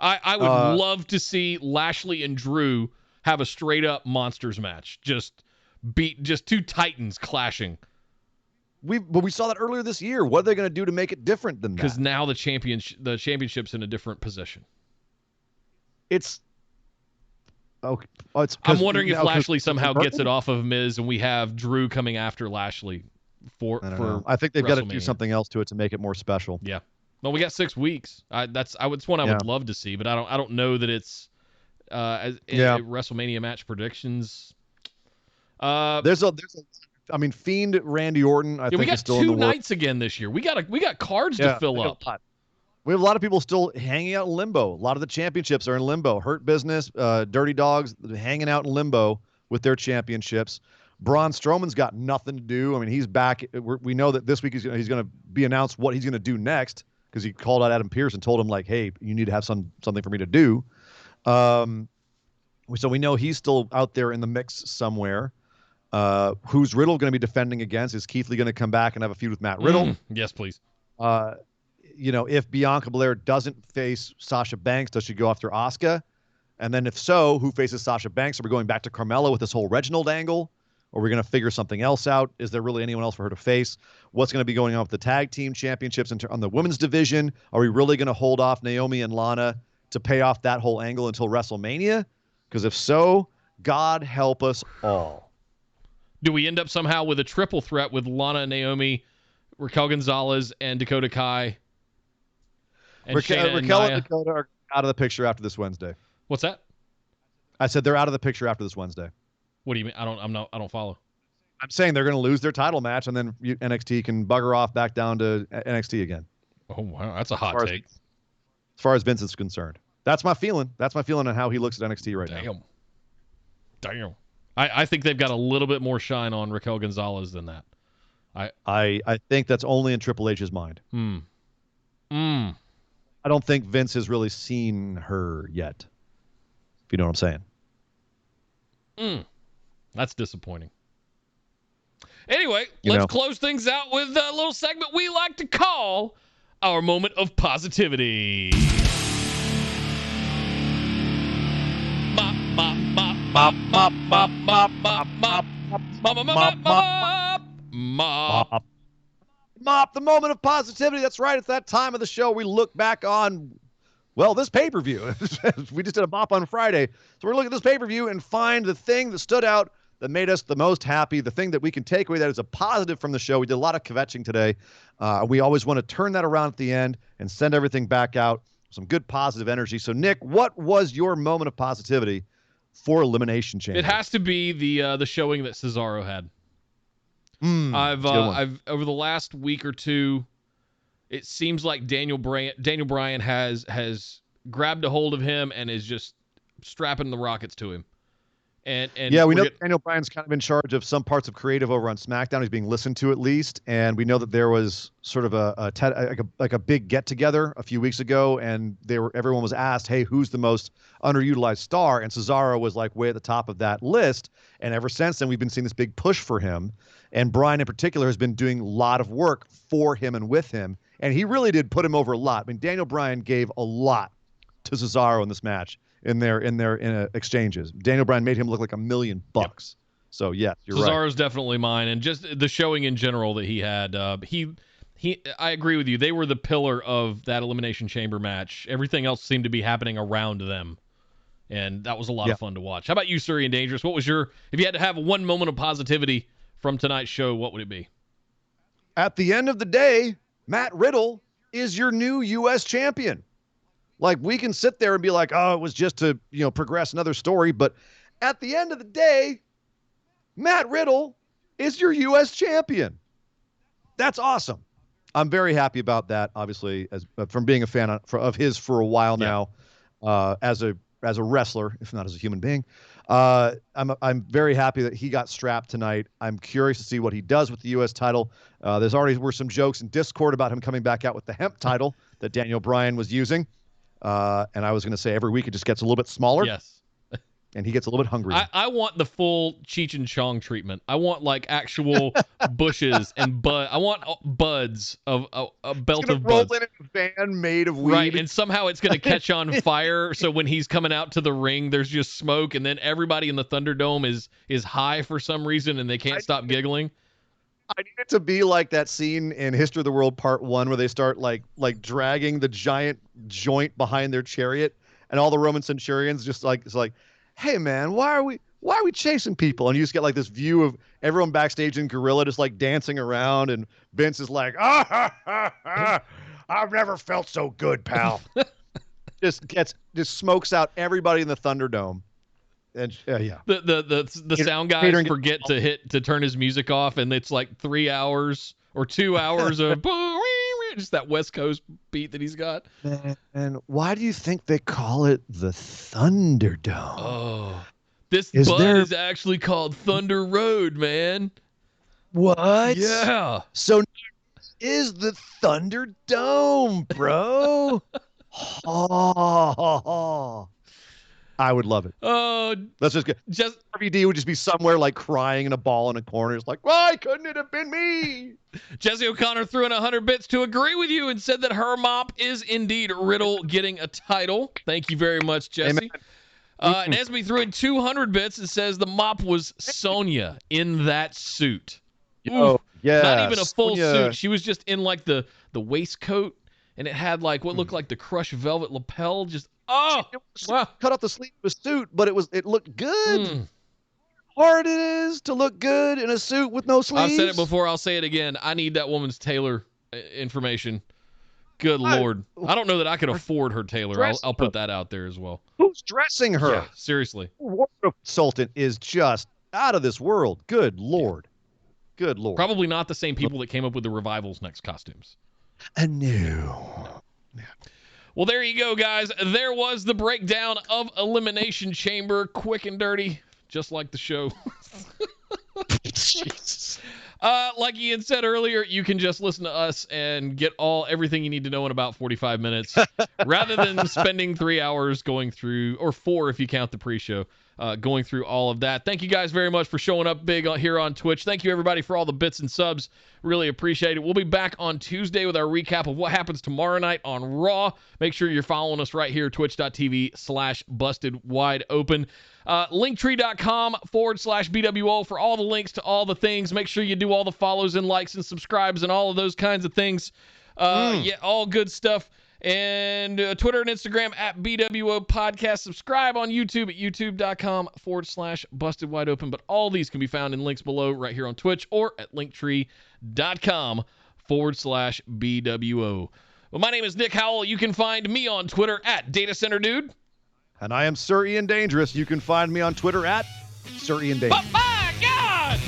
I would love to see Lashley and Drew have a straight up monsters match. Just two titans clashing. We saw that earlier this year. What are they going to do to make it different than that? Because now the championship's in a different position. It's okay. I'm wondering if Lashley somehow gets it off of Miz, and we have Drew coming after Lashley for. I think they've got to do something else to it to make it more special. Yeah. Well, we got 6 weeks. It's one I would love to see, but I don't know that it's WrestleMania match predictions. Fiend Randy Orton. I think we got is still in the 2 nights again this year. We got cards to fill up. We have a lot of people still hanging out in limbo. A lot of the championships are in limbo. Hurt Business, Dirty Dogs, hanging out in limbo with their championships. Braun Strowman's got nothing to do. I mean, he's back. We know that this week he's going to be announced what he's going to do next, because he called out Adam Pearce and told him, like, hey, you need to have something for me to do. So we know he's still out there in the mix somewhere. Who's Riddle going to be defending against? Is Keith Lee going to come back and have a feud with Matt Riddle? Yes, please. If Bianca Belair doesn't face Sasha Banks, does she go after Asuka? And then if so, who faces Sasha Banks? Are we going back to Carmella with this whole Reginald angle? Or are we going to figure something else out? Is there really anyone else for her to face? What's going to be going on with the tag team championships on the women's division? Are we really going to hold off Naomi and Lana to pay off that whole angle until WrestleMania? Because if so, God help us all. Do we end up somehow with a triple threat with Lana, Naomi, Raquel Gonzalez, and Dakota Kai? And Raquel and Dakota are out of the picture after this Wednesday. What's that? I said they're out of the picture after this Wednesday. What do you mean? I don't follow. I'm saying they're going to lose their title match, and then NXT can bugger off back down to NXT again. Oh wow, that's a hot take. As far as Vince is concerned, that's my feeling. That's my feeling on how he looks at NXT right now. Damn. I think they've got a little bit more shine on Raquel Gonzalez than that. I think that's only in Triple H's mind. I don't think Vince has really seen her yet, if you know what I'm saying. That's disappointing. Anyway, let's close things out with a little segment we like to call our moment of positivity. Mop, mop, mop, mop, mop, mop, mop, mop, mop, mop, mop, mop, mop. Mop, the moment of positivity. That's right. It's that time of the show we look back on, this pay-per-view. We just did a mop on Friday. So we're looking at this pay-per-view and find the thing that stood out, that made us the most happy, the thing that we can take away that is a positive from the show. We did a lot of kvetching today. We always want to turn that around at the end and send everything back out. Some good positive energy. So, Nick, what was your moment of positivity for Elimination Chamber? It has to be the showing that Cesaro had. I've over the last week or two, it seems like Daniel Bryan has grabbed a hold of him and is just strapping the rockets to him. And we know that Daniel Bryan's kind of in charge of some parts of creative over on SmackDown. He's being listened to at least, and we know that there was sort of a big get together a few weeks ago, and everyone was asked, "Hey, who's the most underutilized star?" And Cesaro was like way at the top of that list. And ever since then, we've been seeing this big push for him. And Bryan in particular has been doing a lot of work for him and with him And he really did put him over a lot. I mean, Daniel Bryan gave a lot to Cesaro in this match in their exchanges. Daniel Bryan made him look like $1 million. Yep. So yes, you're right. Cesaro's definitely mine, and just the showing in general that he had. I agree with you. They were the pillar of that Elimination Chamber match. Everything else seemed to be happening around them, and that was a lot of fun to watch. How about you, Surrey and Dangerous? What was if you had to have one moment of positivity from tonight's show, what would it be? At the end of the day, Matt Riddle is your new U.S. champion. Like, we can sit there and be like, oh, it was just to, progress another story. But at the end of the day, Matt Riddle is your U.S. champion. That's awesome. I'm very happy about that, obviously, from being a fan of his for a while now, as a wrestler, if not as a human being. I'm very happy that he got strapped tonight. I'm curious to see what he does with the U.S. title. There's already were some jokes in Discord about him coming back out with the hemp title that Daniel Bryan was using. And I was going to say every week it just gets a little bit smaller. Yes. And he gets a little bit hungry. I want the full Cheech and Chong treatment. I want like actual bushes and I want buds of a belt of buds. Roll in a van made of weed. Right, and somehow it's going to catch on fire. So when he's coming out to the ring, there's just smoke, and then everybody in the Thunderdome is high for some reason, and they can't stop giggling. I need it to be like that scene in History of the World Part 1 where they start like dragging the giant joint behind their chariot, and all the Roman centurions just it's like, hey man, why are we chasing people? And you just get like this view of everyone backstage in Gorilla just like dancing around, and Vince is like, I've never felt so good, pal. just smokes out everybody in the Thunderdome. And the sound guys forget to turn his music off, and it's like 3 hours or 2 hours of just that West Coast beat that he's got. And why do you think they call it the Thunderdome? Oh, this is actually called Thunder Road, man. What? Yeah. So is the Thunderdome, bro. I would love it. Oh, let's just RVD would just be somewhere like crying in a ball in a corner. It's like, why couldn't it have been me? Jesse O'Connor threw in 100 bits to agree with you and said that her mop is indeed Riddle getting a title. Thank you very much, Jesse. And Esme threw in 200 bits and says the mop was Sonya in that suit. Oh, yeah. Not even a full suit. She was just in like the waistcoat, and it had like what looked like the crushed velvet lapel. Just wow. Cut off the sleeve of a suit, but it looked good. Hard it is to look good in a suit with no sleeves. I've said it before. I'll say it again. I need that woman's tailor information. Good Lord. I don't know that I could afford her tailor. I'll put that out there as well. Who's dressing her? Yeah, seriously. Wardrobe consultant is just out of this world. Good Lord. Good Lord. Probably not the same people that came up with the Revival's next costumes. No. Well, there you go, guys. There was the breakdown of Elimination Chamber. Quick and dirty, just like the show. Jesus. Like Ian said earlier, you can just listen to us and get everything you need to know in about 45 minutes, rather than spending 3 hours going through, or 4 if you count the pre-show, going through all of that. Thank you guys very much for showing up big here on Twitch. Thank you, everybody, for all the bits and subs. Really appreciate it. We'll be back on Tuesday with our recap of what happens tomorrow night on Raw. Make sure you're following us right here, twitch.tv/bustedwideopen. Linktree.com/BWO for all the links to all the things. Make sure you do all the follows and likes and subscribes and all of those kinds of things. Yeah, all good stuff. And Twitter and Instagram at BWO Podcast. Subscribe on YouTube at youtube.com/bustedwideopen. But all these can be found in links below right here on Twitch or at linktree.com/BWO. Well, my name is Nick Howell. You can find me on Twitter at DataCenterDude. And I am Sir Ian Dangerous. You can find me on Twitter at Sir Ian Dangerous. But my God!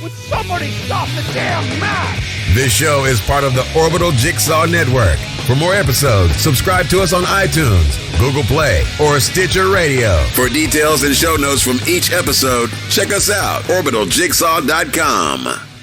Would somebody stop the damn match? This show is part of the Orbital Jigsaw Network. For more episodes, subscribe to us on iTunes, Google Play, or Stitcher Radio. For details and show notes from each episode, check us out, orbitaljigsaw.com.